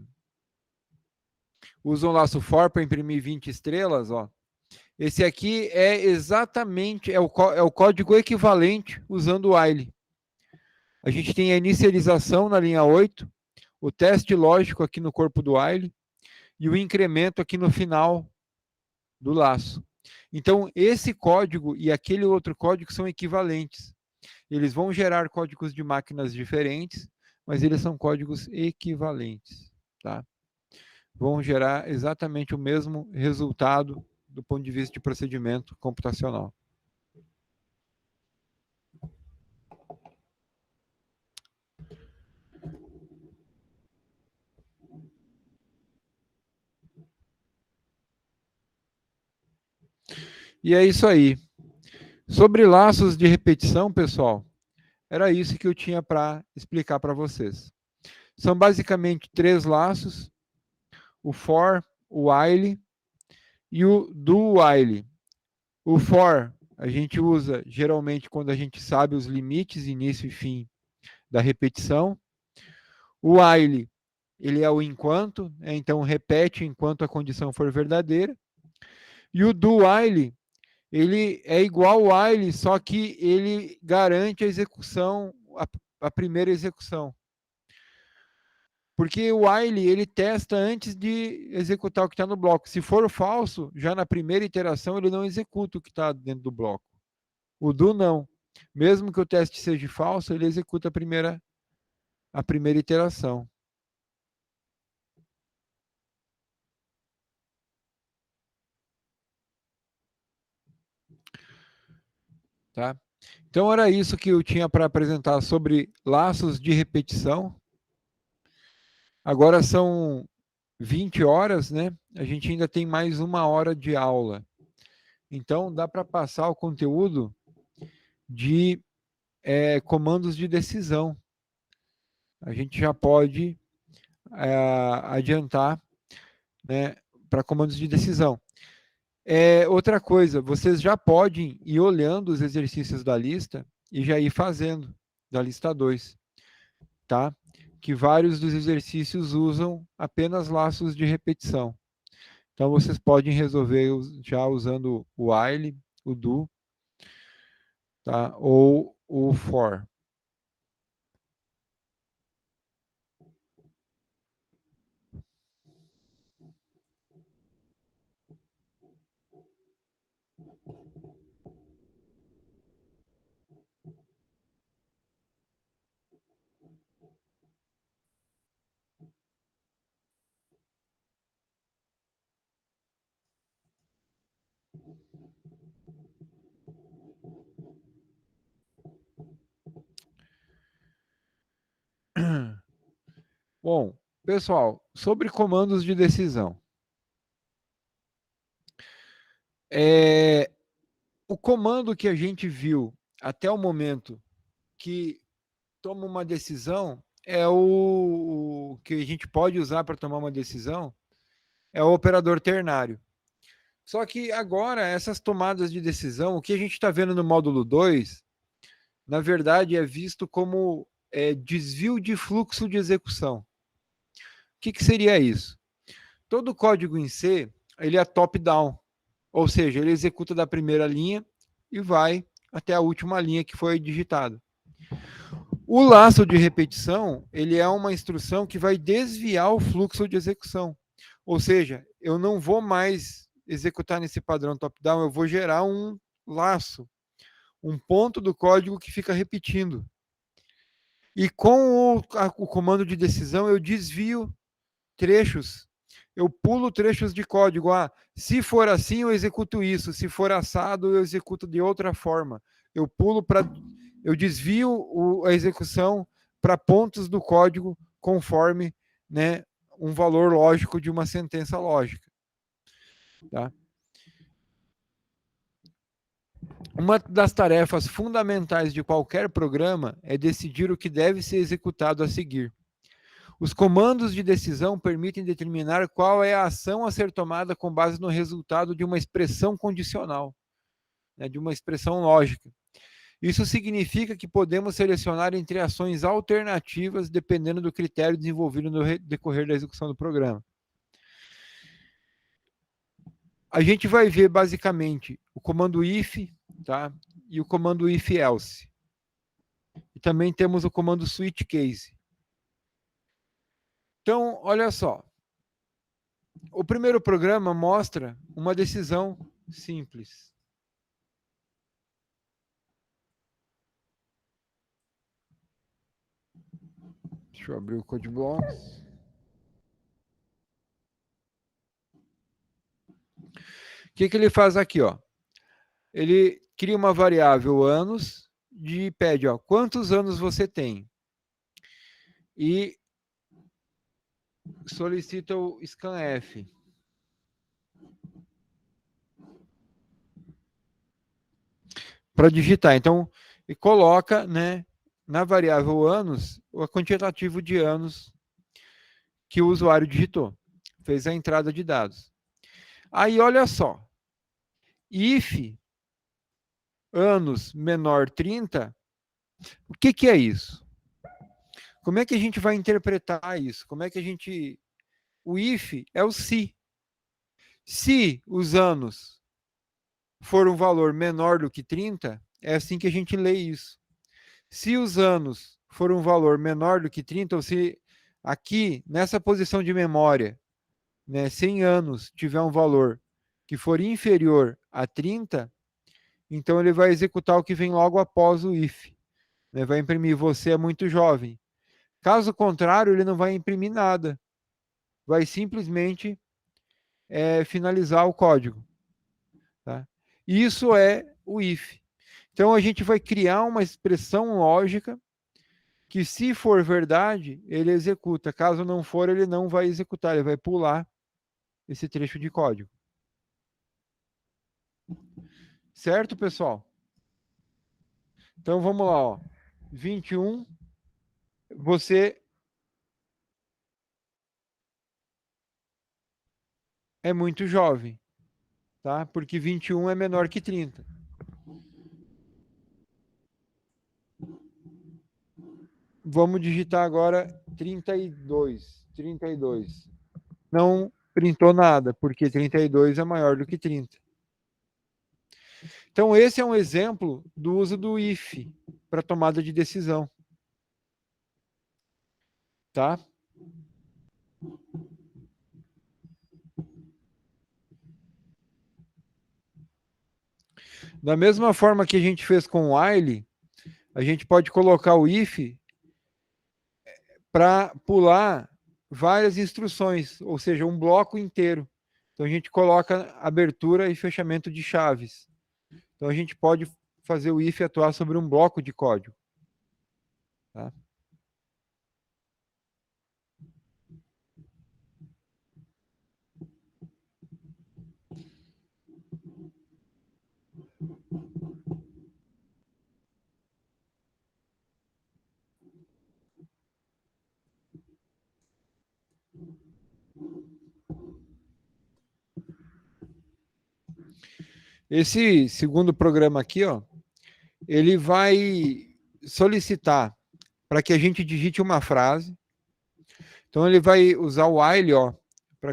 usa um laço for para imprimir 20 estrelas, ó. Esse aqui é exatamente, é o código equivalente usando o while. A gente tem a inicialização na linha 8, o teste lógico aqui no corpo do while e o incremento aqui no final do laço. Então, esse código e aquele outro código são equivalentes. Eles vão gerar códigos de máquinas diferentes, mas eles são códigos equivalentes, tá? Vão gerar exatamente o mesmo resultado do ponto de vista de procedimento computacional. E é isso aí. Sobre laços de repetição, pessoal, era isso que eu tinha para explicar para vocês. São basicamente 3 laços: o for, o while e o do while. O for a gente usa geralmente quando a gente sabe os limites, início e fim da repetição. O while, ele é o enquanto, então repete enquanto a condição for verdadeira. E o do while, ele é igual ao while, só que ele garante a execução, a primeira execução. Porque o while, ele testa antes de executar o que está no bloco. Se for falso, já na primeira iteração, ele não executa o que está dentro do bloco. O do não. Mesmo que o teste seja falso, ele executa a primeira iteração. Tá? Então era isso que eu tinha para apresentar sobre laços de repetição. Agora são 20 horas, né? A gente ainda tem mais 1 hora de aula. Então dá para passar o conteúdo de comandos de decisão. A gente já pode adiantar, né, para comandos de decisão. Outra coisa, vocês já podem ir olhando os exercícios da lista e já ir fazendo, da lista 2, tá? Que vários dos exercícios usam apenas laços de repetição. Então, vocês podem resolver já usando o while, o do, tá? Ou o for. Bom, pessoal, sobre comandos de decisão. O comando que a gente viu até o momento que toma uma decisão é o que a gente pode usar para tomar uma decisão é o operador ternário. Só que agora, essas tomadas de decisão, o que a gente está vendo no módulo 2, na verdade, é visto como desvio de fluxo de execução. O que seria isso? Todo código em C, ele é top-down, ou seja, ele executa da primeira linha e vai até a última linha que foi digitada. O laço de repetição, ele é uma instrução que vai desviar o fluxo de execução. Ou seja, eu não vou mais executar nesse padrão top-down, eu vou gerar um laço, um ponto do código que fica repetindo. E com o comando de decisão, eu desvio trechos, eu pulo trechos de código. Se for assim, eu executo isso. Se for assado, eu executo de outra forma. Eu desvio a execução para pontos do código conforme, né, um valor lógico de uma sentença lógica. Tá? Uma das tarefas fundamentais de qualquer programa é decidir o que deve ser executado a seguir. Os comandos de decisão permitem determinar qual é a ação a ser tomada com base no resultado de uma expressão condicional, né, de uma expressão lógica. Isso significa que podemos selecionar entre ações alternativas dependendo do critério desenvolvido no decorrer da execução do programa. A gente vai ver basicamente o comando if, tá? E o comando if else. E também temos o comando switch case. Então, olha só. O primeiro programa mostra uma decisão simples. Deixa eu abrir o CodeBlocks. O que ele faz aqui? Ó? Ele cria uma variável anos e pede quantos anos você tem. E solicita o scanf. Para digitar. Então, e coloca, né, na variável anos o quantitativo de anos que o usuário digitou. Fez a entrada de dados. Aí, olha só. If anos menor 30, o que é isso? Como é que a gente vai interpretar isso? Como é que a gente... O if é o se. Se os anos for um valor menor do que 30, é assim que a gente lê isso. Se os anos for um valor menor do que 30, ou se aqui, nessa posição de memória, né, 100 anos tiver um valor que for inferior a 30, então ele vai executar o que vem logo após o if. Né, vai imprimir você é muito jovem. Caso contrário, ele não vai imprimir nada. Vai simplesmente finalizar o código. Tá? Isso é o if. Então a gente vai criar uma expressão lógica que, se for verdade, ele executa. Caso não for, ele não vai executar, ele vai pular esse trecho de código. Certo, pessoal? Então vamos lá, ó. 21, você é muito jovem, tá? Porque 21 é menor que 30. Vamos digitar agora 32. 32. Não printou nada, porque 32 é maior do que 30. Então, esse é um exemplo do uso do if para tomada de decisão. Tá? Da mesma forma que a gente fez com o while, a gente pode colocar o if para pular várias instruções, ou seja, um bloco inteiro. Então a gente coloca abertura e fechamento de chaves. Então a gente pode fazer o if atuar sobre um bloco de código. Tá? Esse segundo programa aqui, ó, ele vai solicitar para que a gente digite uma frase. Então ele vai usar o while, ó,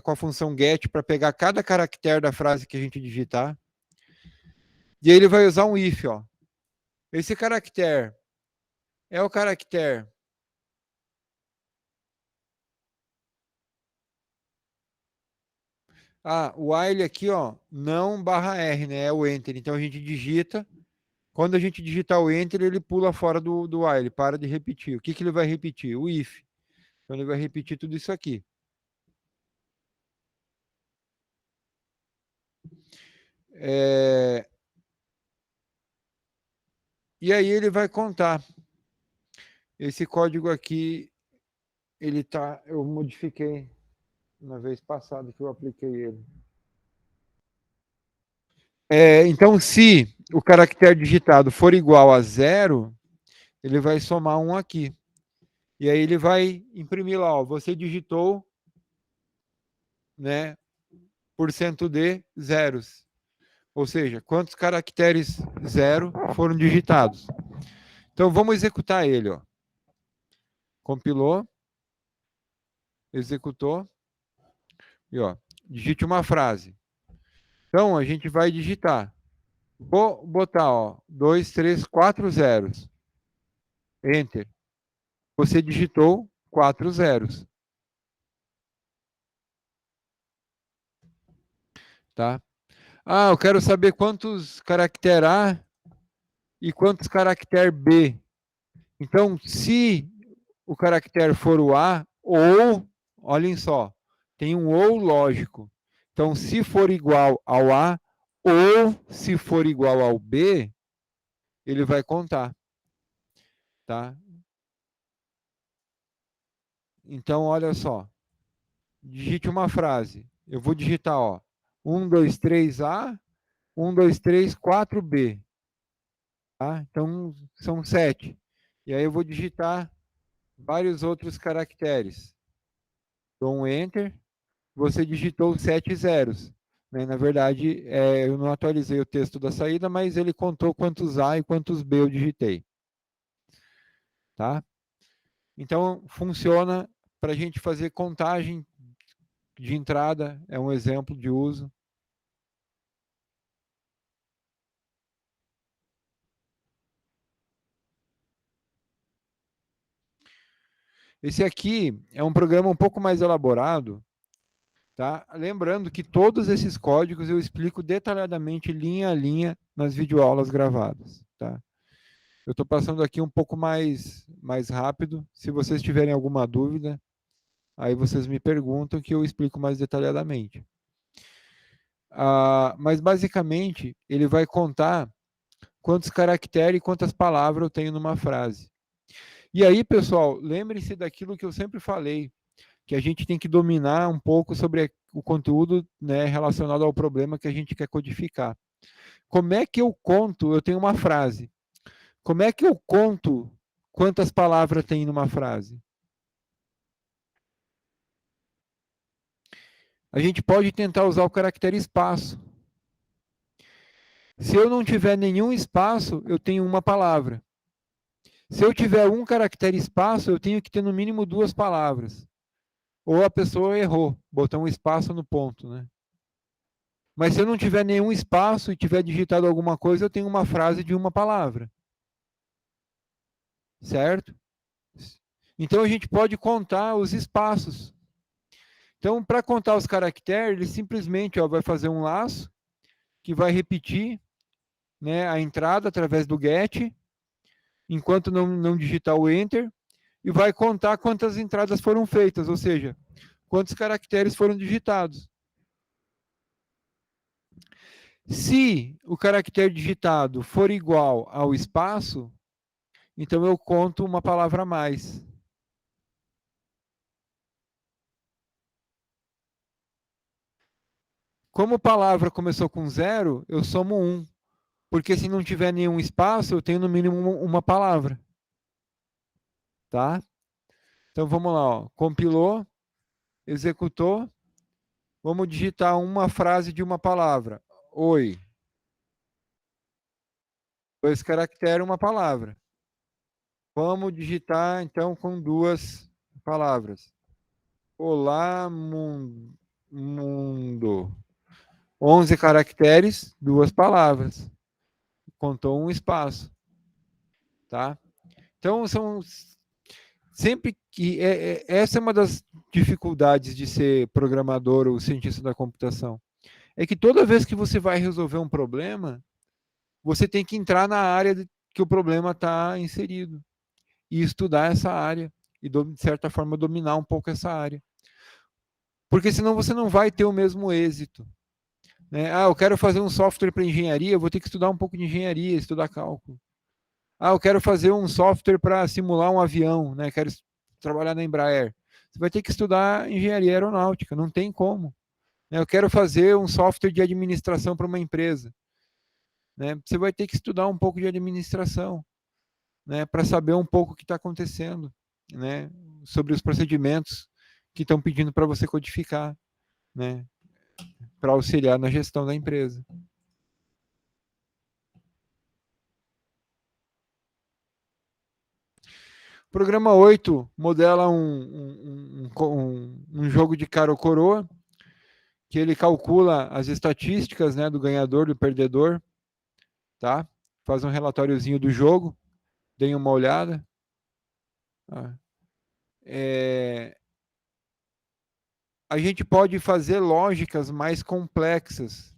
com a função get para pegar cada caractere da frase que a gente digitar. E aí ele vai usar um if, ó. Esse caractere é o caractere o while aqui, ó, não /R, né? É o enter. Então a gente digita. Quando a gente digitar o enter, ele pula fora do while, para de repetir. O que ele vai repetir? O if. Então ele vai repetir tudo isso aqui. E aí ele vai contar. Esse código aqui, eu modifiquei na vez passada que eu apliquei ele. Então, se o caractere digitado for igual a 0, ele vai somar 1 aqui. E aí ele vai imprimir lá, ó, você digitou, né, %d zeros. Ou seja, quantos caracteres 0 foram digitados. Então, vamos executar ele, ó. Compilou, executou, e ó, digite uma frase. Então, a gente vai digitar. Vou botar, ó, 2, 3, 4 zeros. Enter. Você digitou 4 zeros. Tá? Eu quero saber quantos caracteres A e quantos caracteres B. Então, se o caractere for o A, ou, olhem só, tem um ou lógico. Então, se for igual ao A, ou se for igual ao B, ele vai contar. Tá? Então, olha só. Digite uma frase. Eu vou digitar, ó, 1, 2, 3, A, 1, 2, 3, 4, B. Tá? Então, são 7. E aí eu vou digitar vários outros caracteres. Dou um Enter. Você digitou 7 zeros. Né? Na verdade, eu não atualizei o texto da saída, mas ele contou quantos A e quantos B eu digitei. Tá? Então, funciona para a gente fazer contagem de entrada, é um exemplo de uso. Esse aqui é um programa um pouco mais elaborado, tá? Lembrando que todos esses códigos eu explico detalhadamente, linha a linha, nas videoaulas gravadas, tá? Eu estou passando aqui um pouco mais rápido. Se vocês tiverem alguma dúvida, aí vocês me perguntam que eu explico mais detalhadamente. Mas basicamente, ele vai contar quantos caracteres e quantas palavras eu tenho numa frase. E aí, pessoal, lembre-se daquilo que eu sempre falei, que a gente tem que dominar um pouco sobre o conteúdo, né, relacionado ao problema que a gente quer codificar. Como é que eu conto? Eu tenho uma frase. Como é que eu conto quantas palavras tem numa frase? A gente pode tentar usar o caractere espaço. Se eu não tiver nenhum espaço, eu tenho uma palavra. Se eu tiver um caractere espaço, eu tenho que ter no mínimo 2 palavras. Ou a pessoa errou, botou um espaço no ponto, né? Mas se eu não tiver nenhum espaço e tiver digitado alguma coisa, eu tenho uma frase de uma palavra. Certo? Então a gente pode contar os espaços. Então, para contar os caracteres, ele simplesmente vai fazer um laço que vai repetir, né, a entrada através do get, enquanto não digitar o enter, e vai contar quantas entradas foram feitas, ou seja, quantos caracteres foram digitados. Se o caractere digitado for igual ao espaço, então eu conto uma palavra a mais. Como a palavra começou com 0, eu somo 1. Porque se não tiver nenhum espaço, eu tenho no mínimo uma palavra. Tá? Então vamos lá, ó. Compilou, executou. Vamos digitar uma frase de uma palavra. Oi. 2 caracteres, uma palavra. Vamos digitar, então, com 2 palavras. Olá, mundo. 11 caracteres, 2 palavras. Contou um espaço. Tá? Então, são sempre que essa é uma das dificuldades de ser programador ou cientista da computação. É que toda vez que você vai resolver um problema, você tem que entrar na área que o problema está inserido e estudar essa área e, de certa forma, dominar um pouco essa área. Porque senão você não vai ter o mesmo êxito. Né? Ah, eu quero fazer um software para engenharia, eu vou ter que estudar um pouco de engenharia, estudar cálculo. Ah, eu quero fazer um software para simular um avião, né? Quero trabalhar na Embraer. Você vai ter que estudar engenharia aeronáutica, não tem como. Eu quero fazer um software de administração para uma empresa. Né? Você vai ter que estudar um pouco de administração, né? Para saber um pouco o que está acontecendo, né? Sobre os procedimentos que estão pedindo para você codificar, né? Para auxiliar na gestão da empresa. O programa 8 modela um jogo de cara ou coroa, que ele calcula as estatísticas, né, do ganhador, do perdedor, tá? Faz um relatóriozinho do jogo, deem uma olhada. A gente pode fazer lógicas mais complexas,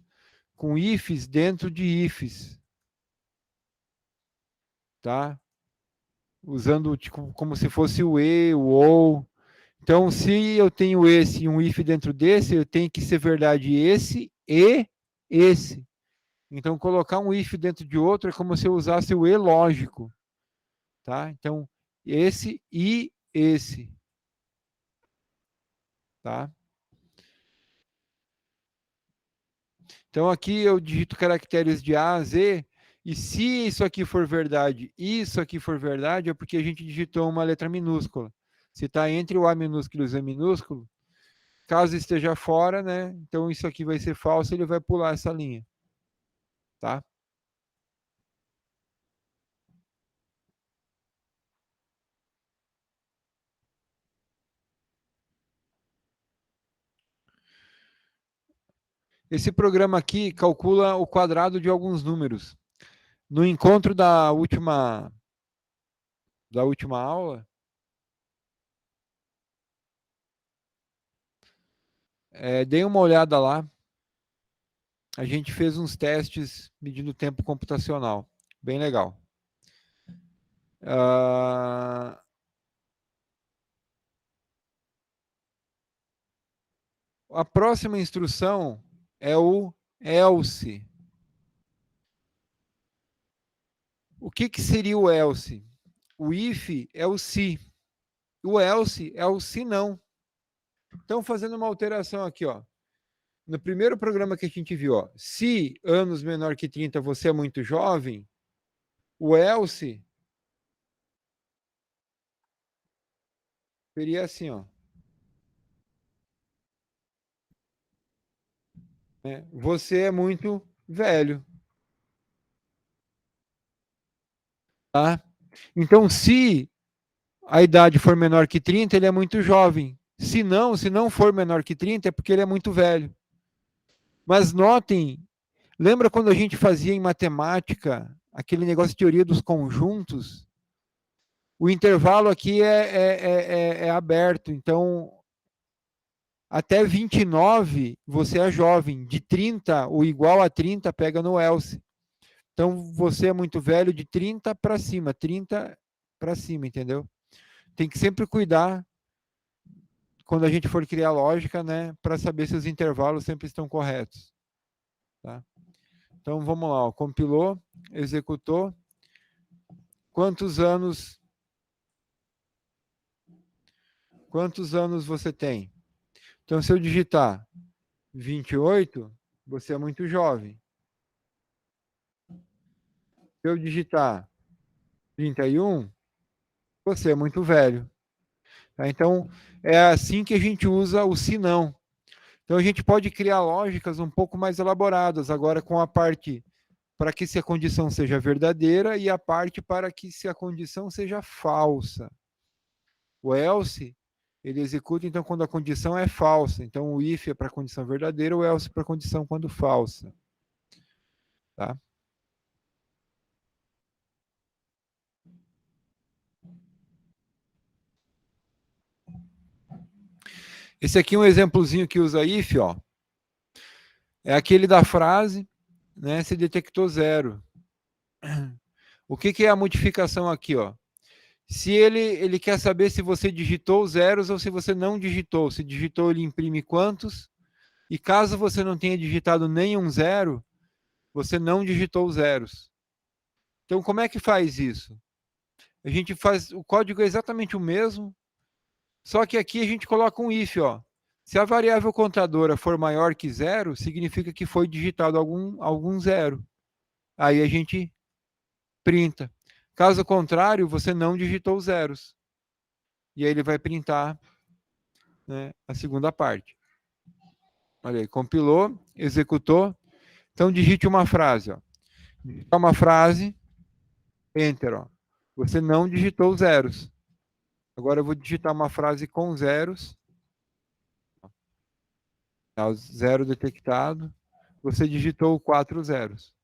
com ifs dentro de ifs, tá? Usando tipo, como se fosse o e, o ou. Então, se eu tenho esse e um if dentro desse, eu tenho que ser verdade esse e esse. Então, colocar um if dentro de outro é como se eu usasse o e lógico, tá? Então, esse e esse, tá? Então, aqui eu digito caracteres de A a Z, e se isso aqui for verdade e isso aqui for verdade, é porque a gente digitou uma letra minúscula. Se está entre o A minúsculo e o Z minúsculo, caso esteja fora, né? Então, isso aqui vai ser falso, ele vai pular essa linha, tá? Esse programa aqui calcula o quadrado de alguns números. No encontro da última aula, dei uma olhada lá. A gente fez uns testes medindo o tempo computacional. Bem legal. A próxima instrução é o else. O que seria o else? O if é o se. O else é o se não. Então, fazendo uma alteração aqui, ó. No primeiro programa que a gente viu, ó, se anos menor que 30 você é muito jovem, o else seria assim, ó. Né? Você é muito velho. Tá? Então, se a idade for menor que 30, ele é muito jovem. Se não for menor que 30, é porque ele é muito velho. Mas notem, lembra quando a gente fazia em matemática aquele negócio de teoria dos conjuntos? O intervalo aqui é aberto, então até 29 você é jovem, de 30 ou igual a 30 pega no else. Então você é muito velho de 30 para cima, 30 para cima, entendeu? Tem que sempre cuidar quando a gente for criar lógica, né, para saber se os intervalos sempre estão corretos. Tá? Então vamos lá, ó, compilou, executou. Quantos anos você tem? Então se eu digitar 28, você é muito jovem. Se eu digitar 31, você é muito velho. Tá? Então é assim que a gente usa o se não. Então a gente pode criar lógicas um pouco mais elaboradas agora com a parte para que se a condição seja verdadeira e a parte para que se a condição seja falsa. O else, ele executa então quando a condição é falsa. Então o if é para a condição verdadeira, o else para a condição quando falsa. Tá? Esse aqui é um exemplozinho que usa if, ó. É aquele da frase, né? Se detectou zero. O que é a modificação aqui, ó? Se ele quer saber se você digitou zeros ou se você não digitou. Se digitou, ele imprime quantos. E caso você não tenha digitado nenhum zero, você não digitou zeros. Então, como é que faz isso? A gente faz, o código é exatamente o mesmo, só que aqui a gente coloca um if, ó. Se a variável contadora for maior que zero, significa que foi digitado algum zero. Aí a gente printa. Caso contrário, você não digitou zeros. E aí ele vai printar, né, a segunda parte. Olha aí, compilou, executou. Então digite uma frase, ó. Digitar uma frase, enter, ó. Você não digitou zeros. Agora eu vou digitar uma frase com zeros. Tá, zero detectado. Você digitou 4 zeros.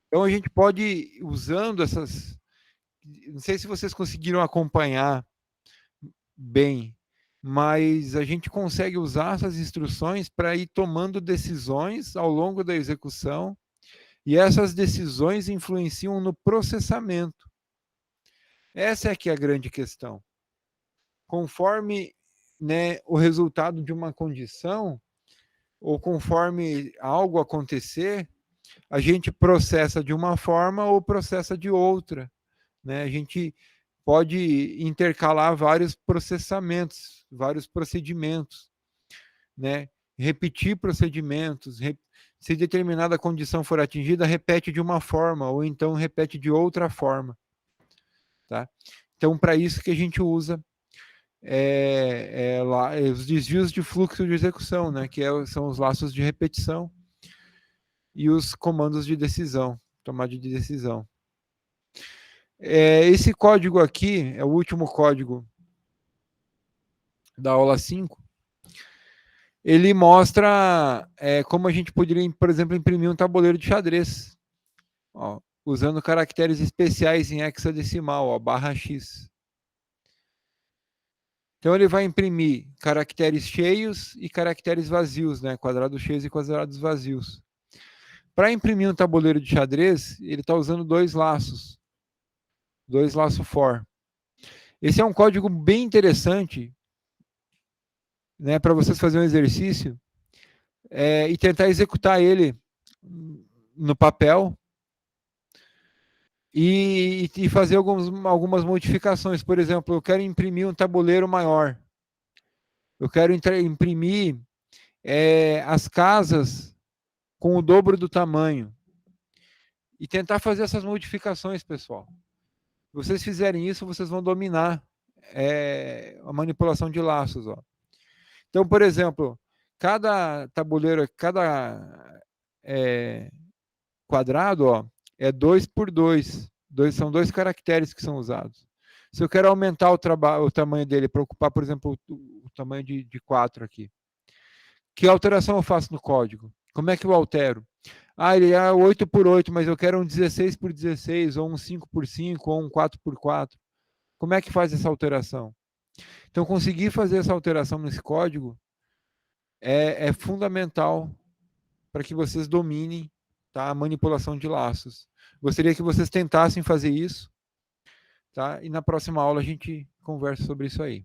Então a gente pode, usando essas. Não sei se vocês conseguiram acompanhar bem, mas a gente consegue usar essas instruções para ir tomando decisões ao longo da execução, e essas decisões influenciam no processamento. Essa é que é a grande questão. Conforme, né, o resultado de uma condição, ou conforme algo acontecer, a gente processa de uma forma ou processa de outra, né? A gente pode intercalar vários processamentos, vários procedimentos, né? Repetir procedimentos, se determinada condição for atingida, repete de uma forma ou então repete de outra forma, tá? Então, para isso que a gente usa os desvios de fluxo de execução, né? Que são os laços de repetição e os comandos de decisão, tomada de decisão. Esse código aqui é o último código da aula 5. Ele mostra como a gente poderia, por exemplo, imprimir um tabuleiro de xadrez, ó, usando caracteres especiais em hexadecimal, ó, /x. Então ele vai imprimir caracteres cheios e caracteres vazios, né? Quadrados cheios e quadrados vazios. Para imprimir um tabuleiro de xadrez, ele está usando dois laços for. Esse é um código bem interessante, né, para vocês fazerem um exercício e tentar executar ele no papel e fazer algumas modificações. Por exemplo, eu quero imprimir um tabuleiro maior. Eu quero imprimir as casas com o dobro do tamanho. E tentar fazer essas modificações, pessoal. Se vocês fizerem isso, vocês vão dominar a manipulação de laços. Ó. Então, por exemplo, cada tabuleiro, cada quadrado, ó, é 2 por 2. São dois caracteres que são usados. Se eu quero aumentar o tamanho dele para ocupar, por exemplo, o tamanho de 4 aqui, que alteração eu faço no código? Como é que eu altero? Ele é 8 por 8, mas eu quero um 16 por 16, ou um 5 por 5, ou um 4 por 4. Como é que faz essa alteração? Então, conseguir fazer essa alteração nesse código é fundamental para que vocês dominem, tá, a manipulação de laços. Gostaria que vocês tentassem fazer isso, tá? E na próxima aula a gente conversa sobre isso aí.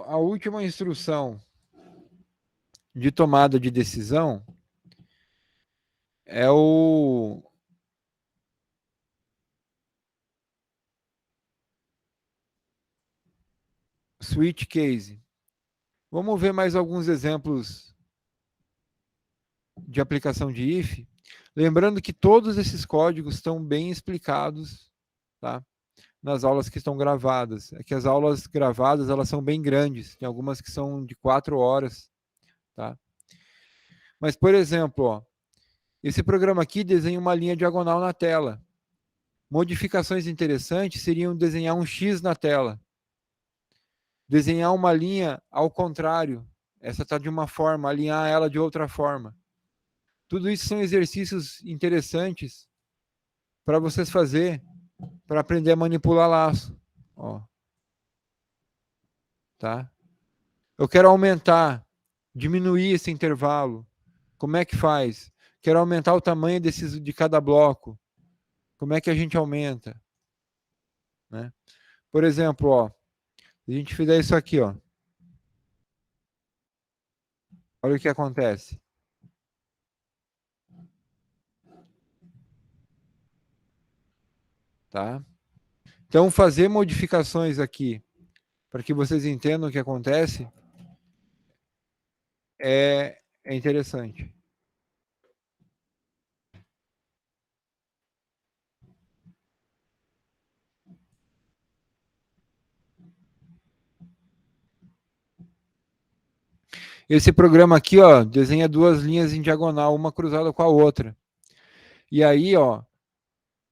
A última instrução de tomada de decisão é o switch case. Vamos ver mais alguns exemplos de aplicação de if. Lembrando que todos esses códigos estão bem explicados, tá? Nas aulas que estão gravadas. É que as aulas gravadas, elas são bem grandes. Tem algumas que são de 4 horas, tá? Mas, por exemplo, ó, esse programa aqui desenha uma linha diagonal na tela. Modificações interessantes seriam desenhar um X na tela. Desenhar uma linha ao contrário. Essa está de uma forma, alinhar ela de outra forma. Tudo isso são exercícios interessantes para vocês fazer, para aprender a manipular laço. Ó. Tá? Eu quero aumentar, diminuir esse intervalo. Como é que faz? Quero aumentar o tamanho de cada bloco. Como é que a gente aumenta? Né? Por exemplo, ó, se a gente fizer isso aqui, ó, olha o que acontece. Tá? Então, fazer modificações aqui, para que vocês entendam o que acontece, é interessante. Esse programa aqui, ó, desenha duas linhas em diagonal, uma cruzada com a outra. E aí, ó,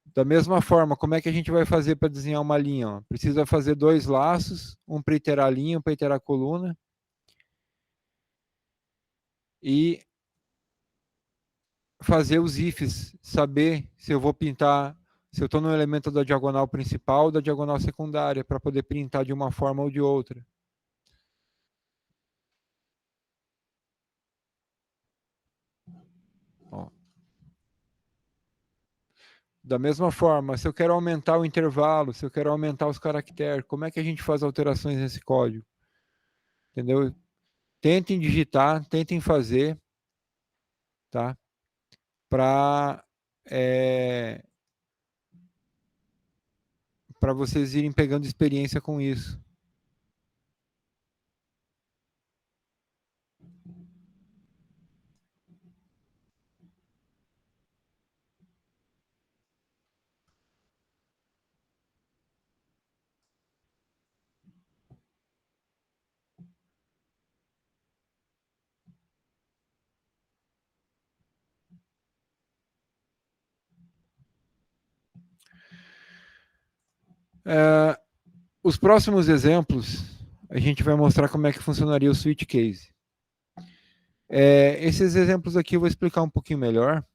da mesma forma, como é que a gente vai fazer para desenhar uma linha? Ó? Precisa fazer dois laços, um para iterar a linha, um para iterar a coluna. E fazer os ifs, saber se eu vou pintar, se eu estou no elemento da diagonal principal ou da diagonal secundária, para poder pintar de uma forma ou de outra. Ó. Da mesma forma, se eu quero aumentar o intervalo, se eu quero aumentar os caracteres, como é que a gente faz alterações nesse código? Entendeu? Tentem digitar, tentem fazer, tá? Para para vocês irem pegando experiência com isso. Os próximos exemplos, a gente vai mostrar como é que funcionaria o switch case. Esses exemplos aqui eu vou explicar um pouquinho melhor,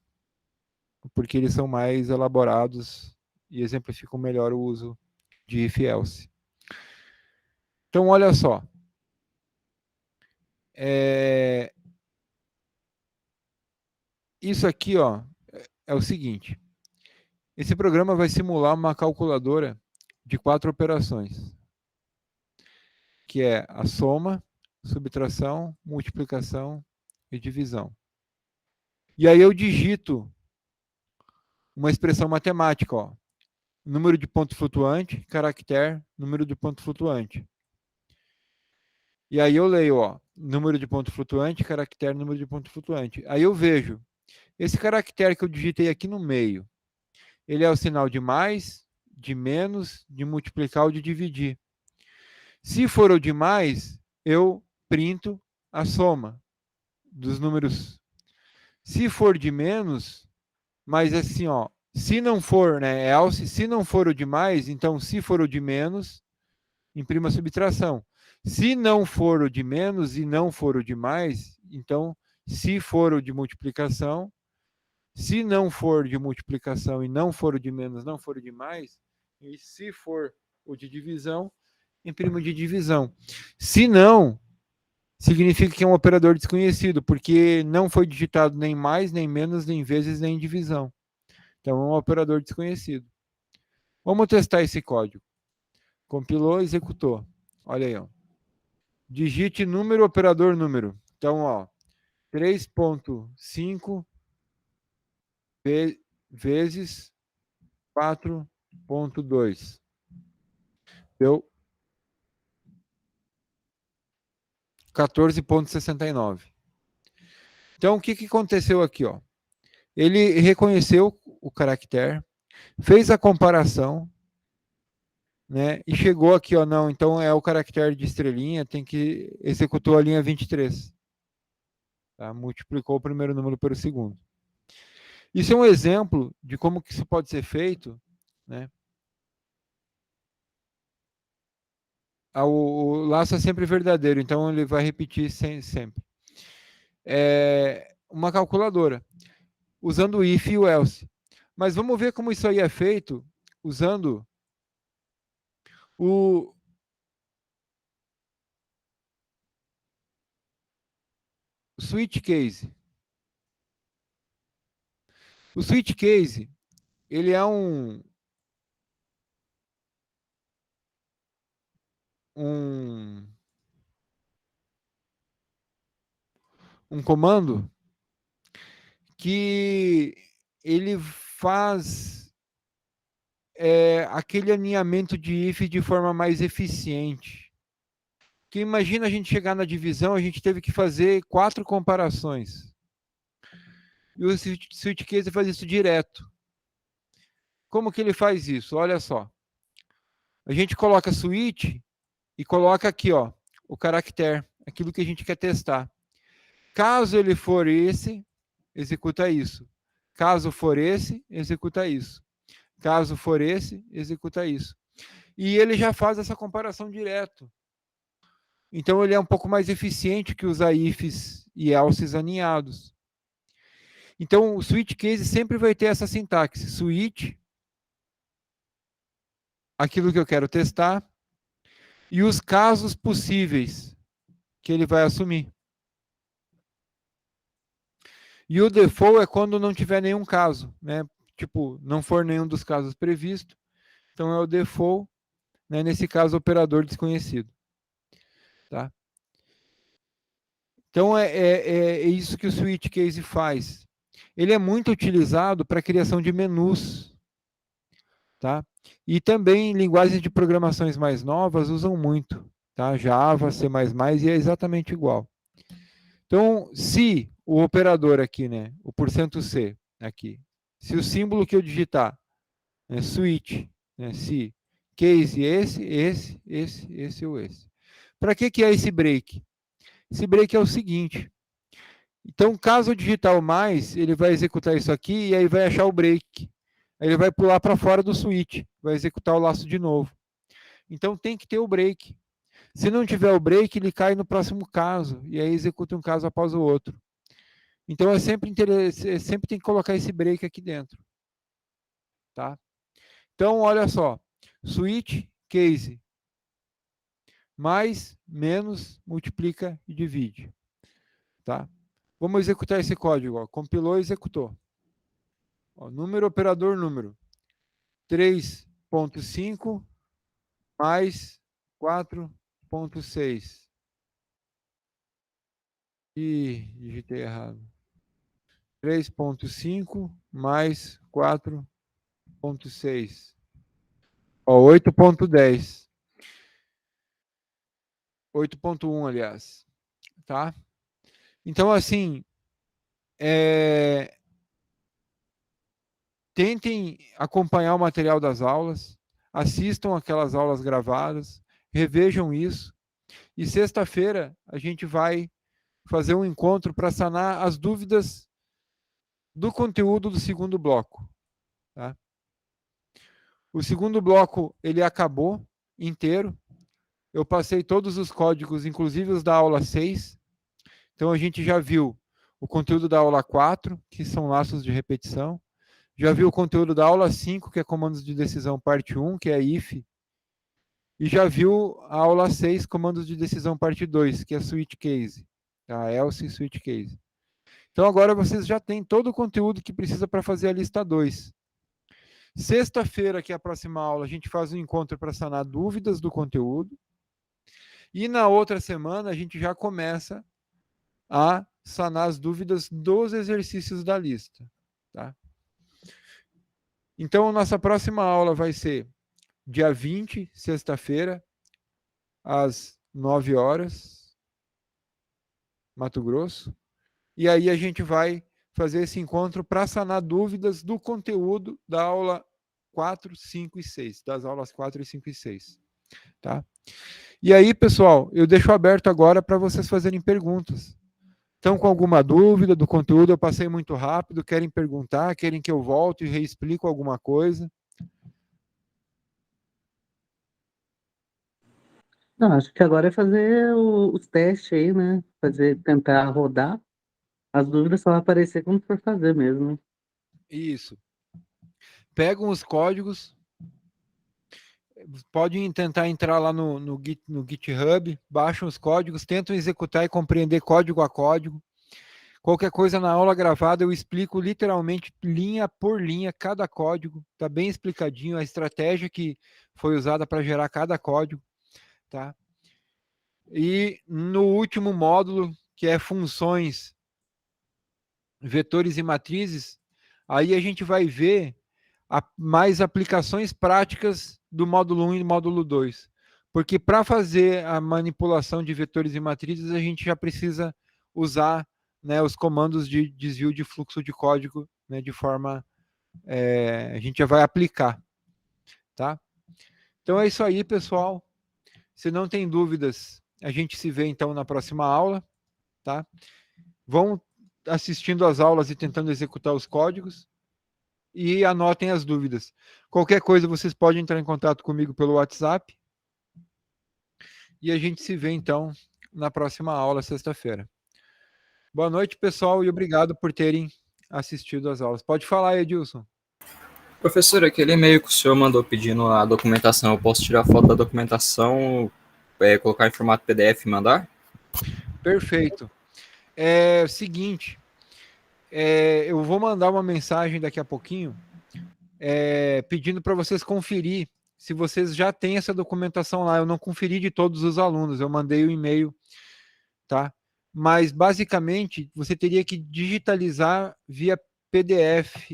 porque eles são mais elaborados e exemplificam melhor o uso de if-else. Então, olha só. Isso aqui, ó, é o seguinte. Esse programa vai simular uma calculadora de 4 operações, que é a soma, subtração, multiplicação e divisão. E aí eu digito uma expressão matemática, ó. Número de ponto flutuante, caractere, número de ponto flutuante. E aí eu leio, ó, número de ponto flutuante, caractere, número de ponto flutuante. Aí eu vejo, esse caractere que eu digitei aqui no meio, ele é o sinal de mais, de menos, de multiplicar ou de dividir. Se for o de mais, eu printo a soma dos números. Se for de menos, mas assim, ó, se não for, né, else, se não for o de mais, então se for o de menos, imprima a subtração. Se não for o de menos e não for o de mais, então se for o de multiplicação, se não for de multiplicação e não for o de menos, não for o de mais, e se for o de divisão, imprimo de divisão. Se não, significa que é um operador desconhecido, porque não foi digitado nem mais, nem menos, nem vezes, nem divisão. Então é um operador desconhecido. Vamos testar esse código. Compilou, executou. Olha aí, ó. Digite número, operador, número. Então, ó, 3.5 vezes 4.2. Deu 14,69. Então, o que aconteceu aqui? Ó? Ele reconheceu o caractere, fez a comparação, né, e chegou aqui, ó, não, então é o caractere de estrelinha, tem que executou a linha 23. Tá? Multiplicou o primeiro número pelo segundo. Isso é um exemplo de como que isso pode ser feito, né? O laço é sempre verdadeiro, então ele vai repetir sempre. Uma calculadora, usando o if e o else. Mas vamos ver como isso aí é feito usando o switch case. O switch case, ele é um comando que ele faz aquele alinhamento de if de forma mais eficiente. Que imagina a gente chegar na divisão, a gente teve que fazer 4 comparações. E o switch case faz isso direto. Como que ele faz isso? Olha só. A gente coloca switch e coloca aqui, ó, o caractere, aquilo que a gente quer testar. Caso ele for esse, executa isso. Caso for esse, executa isso. Caso for esse, executa isso. E ele já faz essa comparação direto. Então ele é um pouco mais eficiente que usar ifs e elses aninhados. Então o switch case sempre vai ter essa sintaxe: switch, aquilo que eu quero testar, e os casos possíveis que ele vai assumir. E o default é quando não tiver nenhum caso, né? Tipo, não for nenhum dos casos previsto, então é o default, né? Nesse caso, operador desconhecido. Tá? Então é isso que o switch case faz. Ele é muito utilizado para a criação de menus, tá? E também linguagens de programações mais novas usam muito, tá? Java, C++, e é exatamente igual. Então, se o operador aqui, né, o %C aqui, se o símbolo que eu digitar, né, switch, né, se case esse ou esse. Para que é esse break? Esse break é o seguinte. Então, caso eu digitar o mais, ele vai executar isso aqui e aí vai achar o break. Aí ele vai pular para fora do switch, vai executar o laço de novo. Então, tem que ter o break. Se não tiver o break, ele cai no próximo caso, e aí executa um caso após o outro. Então, sempre tem que colocar esse break aqui dentro. Tá? Então, olha só. Switch, case. Mais, menos, multiplica e divide. Tá? Vamos executar esse código. Ó. Compilou e executou. Ó, número, operador, número. 3.5 mais 4.6. Ih, digitei errado. 3.5 mais 4.6. 8.10. 8.1, aliás. Tá? Então, assim, tentem acompanhar o material das aulas, assistam aquelas aulas gravadas, revejam isso. E sexta-feira a gente vai fazer um encontro para sanar as dúvidas do conteúdo do segundo bloco. Tá? O segundo bloco ele acabou inteiro. Eu passei todos os códigos, inclusive os da aula 6. Então a gente já viu o conteúdo da aula 4, que são laços de repetição. Já viu o conteúdo da aula 5, que é comandos de decisão parte 1, que é if. E já viu a aula 6, comandos de decisão parte 2, que é switch case. Tá? Else e switch case. Então agora vocês já têm todo o conteúdo que precisa para fazer a lista 2. Sexta-feira, que é a próxima aula, a gente faz um encontro para sanar dúvidas do conteúdo. E na outra semana a gente já começa a sanar as dúvidas dos exercícios da lista. Tá? Então, nossa próxima aula vai ser dia 20, sexta-feira, às 9 horas. Mato Grosso. E aí a gente vai fazer esse encontro para sanar dúvidas do conteúdo da aula 4, 5 e 6, das aulas 4, 5 e 6. Tá? E aí, pessoal, eu deixo aberto agora para vocês fazerem perguntas. Estão com alguma dúvida do conteúdo? Eu passei muito rápido, querem perguntar, querem que eu volte e reexplico alguma coisa? Não, acho que agora é fazer os testes aí, né? Tentar rodar. As dúvidas só vão aparecer quando for fazer mesmo, né? Isso. Pegam os códigos, podem tentar entrar lá no GitHub, baixam os códigos, tentam executar e compreender código a código. Qualquer coisa na aula gravada eu explico literalmente linha por linha cada código, tá bem explicadinho a estratégia que foi usada para gerar cada código, tá? E no último módulo, que é funções, vetores e matrizes, aí a gente vai ver mais aplicações práticas do módulo 1 e do módulo 2. Porque para fazer a manipulação de vetores e matrizes, a gente já precisa usar, né, os comandos de desvio de fluxo de código, né, de forma... a gente já vai aplicar. Tá? Então é isso aí, pessoal. Se não tem dúvidas, a gente se vê então na próxima aula. Tá? Vão assistindo as aulas e tentando executar os códigos. E anotem as dúvidas. Qualquer coisa, vocês podem entrar em contato comigo pelo WhatsApp. E a gente se vê, então, na próxima aula, sexta-feira. Boa noite, pessoal, e obrigado por terem assistido às aulas. Pode falar, Edilson. Professor, aquele e-mail que o senhor mandou pedindo a documentação, eu posso tirar foto da documentação, colocar em formato PDF e mandar? Perfeito. Seguinte, eu vou mandar uma mensagem daqui a pouquinho, pedindo para vocês conferir se vocês já têm essa documentação lá. Eu não conferi de todos os alunos, eu mandei o e-mail, tá? Mas, basicamente, você teria que digitalizar via PDF,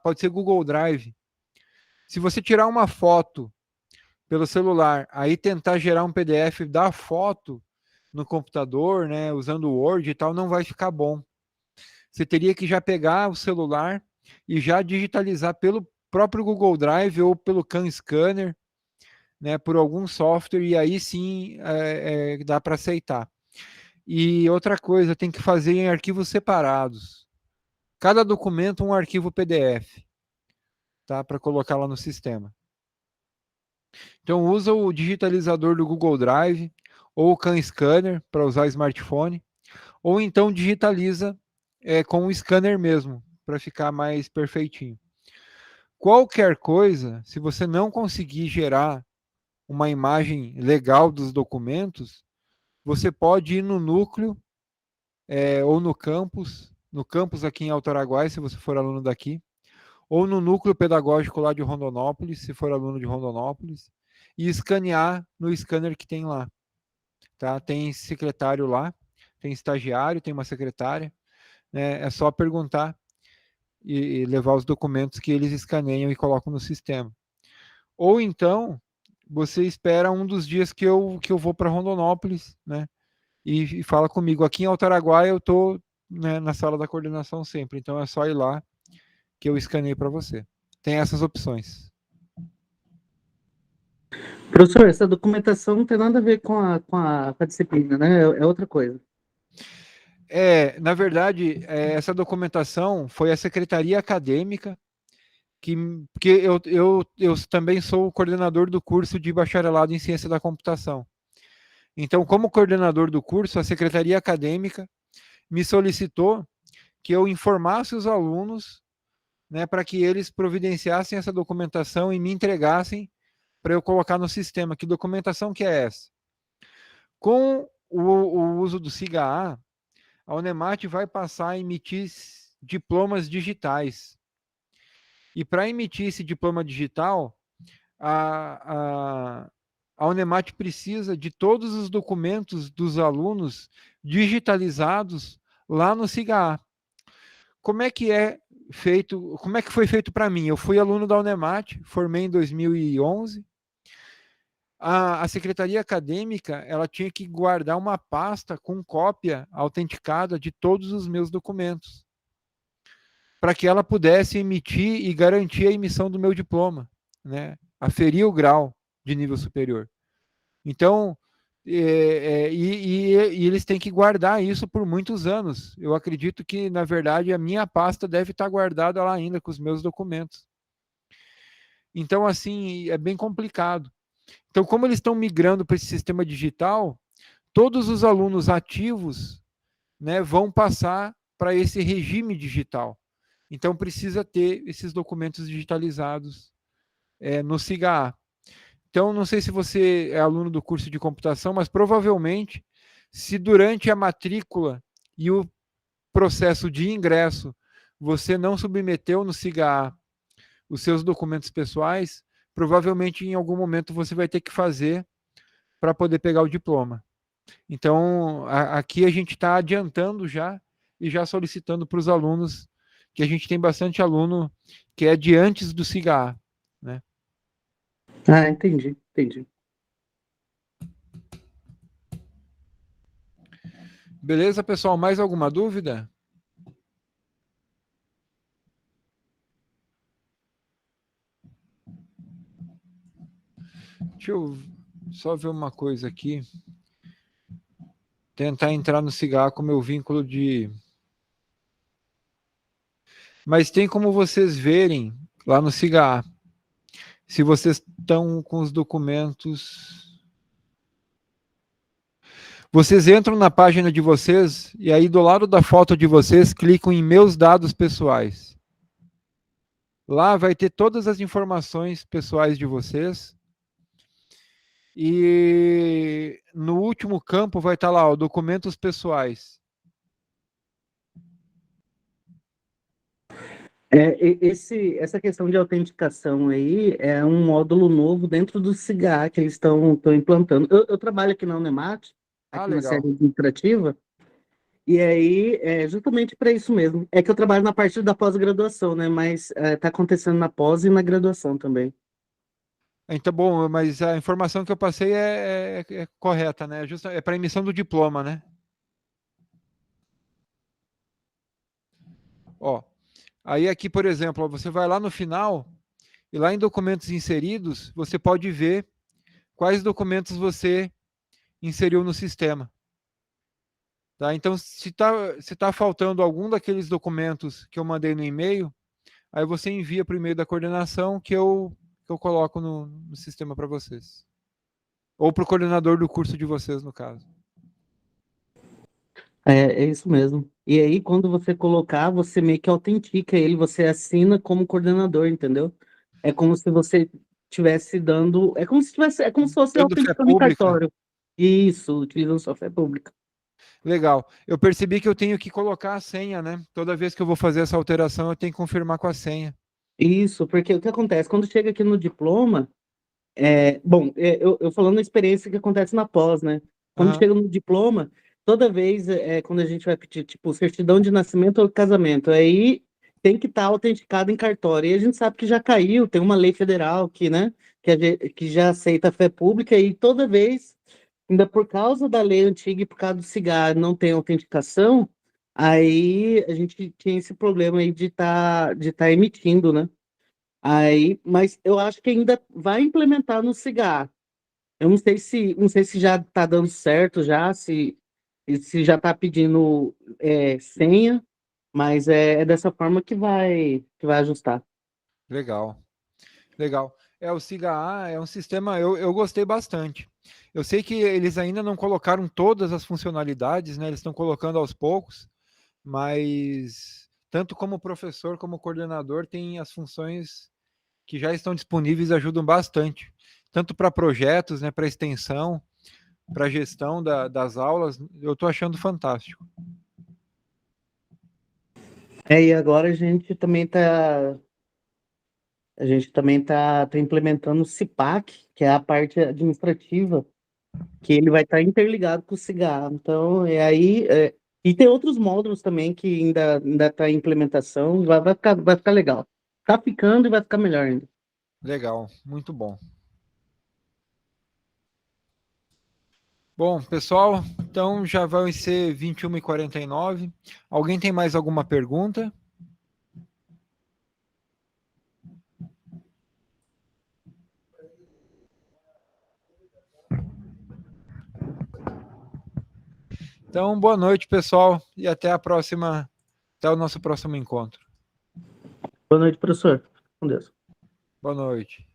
pode ser Google Drive. Se você tirar uma foto pelo celular, aí tentar gerar um PDF da foto no computador, né, usando o Word e tal, não vai ficar bom. Você teria que já pegar o celular e já digitalizar pelo próprio Google Drive ou pelo CanScanner, né, por algum software, e aí sim dá para aceitar. E outra coisa, tem que fazer em arquivos separados. Cada documento um arquivo PDF, tá, para colocar lá no sistema. Então usa o digitalizador do Google Drive ou o CanScanner para usar smartphone, ou então digitaliza com o scanner mesmo, para ficar mais perfeitinho. Qualquer coisa, se você não conseguir gerar uma imagem legal dos documentos, você pode ir no núcleo ou no campus aqui em Alto Araguaia, se você for aluno daqui, ou no núcleo pedagógico lá de Rondonópolis, se for aluno de Rondonópolis, e escanear no scanner que tem lá. Tá? Tem secretário lá, tem estagiário, tem uma secretária, né? É só perguntar e levar os documentos que eles escaneiam e colocam no sistema. Ou então, você espera um dos dias que eu vou para Rondonópolis, né? E fala comigo. Aqui em Alto Araguaia eu estou, né, na sala da coordenação sempre, então é só ir lá que eu escaneio para você. Tem essas opções. Professor, essa documentação não tem nada a ver com a disciplina, né? É outra coisa. Na verdade, essa documentação foi a secretaria acadêmica, porque eu também sou o coordenador do curso de bacharelado em ciência da computação. Então, como coordenador do curso, a secretaria acadêmica me solicitou que eu informasse os alunos, né, para que eles providenciassem essa documentação e me entregassem para eu colocar no sistema. Que documentação que é essa? Com o uso do SIGA-A, a Unemat vai passar a emitir diplomas digitais. E para emitir esse diploma digital, a Unemat precisa de todos os documentos dos alunos digitalizados lá no SIGA-A. Como é que foi feito para mim? Eu fui aluno da Unemat, formei em 2011, a secretaria acadêmica ela tinha que guardar uma pasta com cópia autenticada de todos os meus documentos, para que ela pudesse emitir e garantir a emissão do meu diploma, né? Aferir o grau de nível superior. Então, e eles têm que guardar isso por muitos anos. Eu acredito que, na verdade, a minha pasta deve estar guardada lá ainda com os meus documentos. Então, assim, é bem complicado. Então, como eles estão migrando para esse sistema digital, todos os alunos ativos, né, vão passar para esse regime digital. Então, precisa ter esses documentos digitalizados no SIGA. Então, não sei se você é aluno do curso de computação, mas provavelmente, se durante a matrícula e o processo de ingresso você não submeteu no SIGA os seus documentos pessoais, provavelmente em algum momento você vai ter que fazer para poder pegar o diploma. Então, aqui a gente está adiantando já e já solicitando para os alunos, que a gente tem bastante aluno que é de antes do SIGA, né? Ah, entendi. Beleza, pessoal? Mais alguma dúvida? Deixa eu só ver uma coisa aqui. Tentar entrar no SIGA com meu vínculo de... Mas tem como vocês verem lá no SIGA, se vocês estão com os documentos... Vocês entram na página de vocês e aí do lado da foto de vocês clicam em meus dados pessoais. Lá vai ter todas as informações pessoais de vocês. E no último campo vai estar lá, ó, documentos pessoais. Essa questão de autenticação aí é um módulo novo dentro do SIGA que eles estão implantando. Eu trabalho aqui na Unemat, aqui na Legal. sede administrativa, e aí é justamente para isso mesmo. É que eu trabalho na parte da pós-graduação, né? Mas está acontecendo na pós e na graduação também. Então, bom, mas a informação que eu passei é correta, né? É para emissão do diploma, né? Ó, aí aqui, por exemplo, ó, você vai lá no final e lá em documentos inseridos, você pode ver quais documentos você inseriu no sistema. Tá? Então, se tá faltando algum daqueles documentos que eu mandei no e-mail, aí você envia para o e-mail da coordenação que eu coloco no sistema para vocês. Ou para o coordenador do curso de vocês, no caso. É isso mesmo. E aí, quando você colocar, você meio que autentica ele, você assina como coordenador, entendeu? É como se você estivesse dando. É como se fosse Dando fé autenticando em pública. cartório. Isso, utilizando sua fé pública. Legal. Eu percebi que eu tenho que colocar a senha, né? Toda vez que eu vou fazer essa alteração, eu tenho que confirmar com a senha. Isso, porque o que acontece? Quando chega aqui no diploma, eu falando da experiência que acontece na pós, né? Quando Aham. chega no diploma, toda vez, quando a gente vai pedir, tipo, certidão de nascimento ou casamento, aí tem que estar autenticado em cartório. E a gente sabe que já caiu, tem uma lei federal que, né, que já aceita a fé pública, e toda vez, ainda por causa da lei antiga e por causa do cigarro não tem autenticação, aí a gente tinha esse problema aí de tá emitindo, né? Aí, mas eu acho que ainda vai implementar no cigarro. Eu não sei se já está dando certo já, se já está pedindo senha, mas é dessa forma que vai ajustar. Legal. Legal. O SIGA é um sistema, eu gostei bastante. Eu sei que eles ainda não colocaram todas as funcionalidades, né? Eles estão colocando aos poucos, mas tanto como professor como coordenador tem as funções que já estão disponíveis e ajudam bastante, tanto para projetos, né, para extensão, para gestão das aulas. Eu estou achando fantástico. E agora a gente também tá implementando o CIPAC, que é a parte administrativa, que ele vai estar interligado com o cigarro. Então, e tem outros módulos também que ainda tá em implementação, vai ficar legal. Tá ficando e vai ficar melhor ainda. Legal, muito bom. Bom, pessoal, então já vai ser 21h49. Alguém tem mais alguma pergunta? Então, boa noite, pessoal, e até o nosso próximo encontro. Boa noite, professor. Com Deus. Boa noite.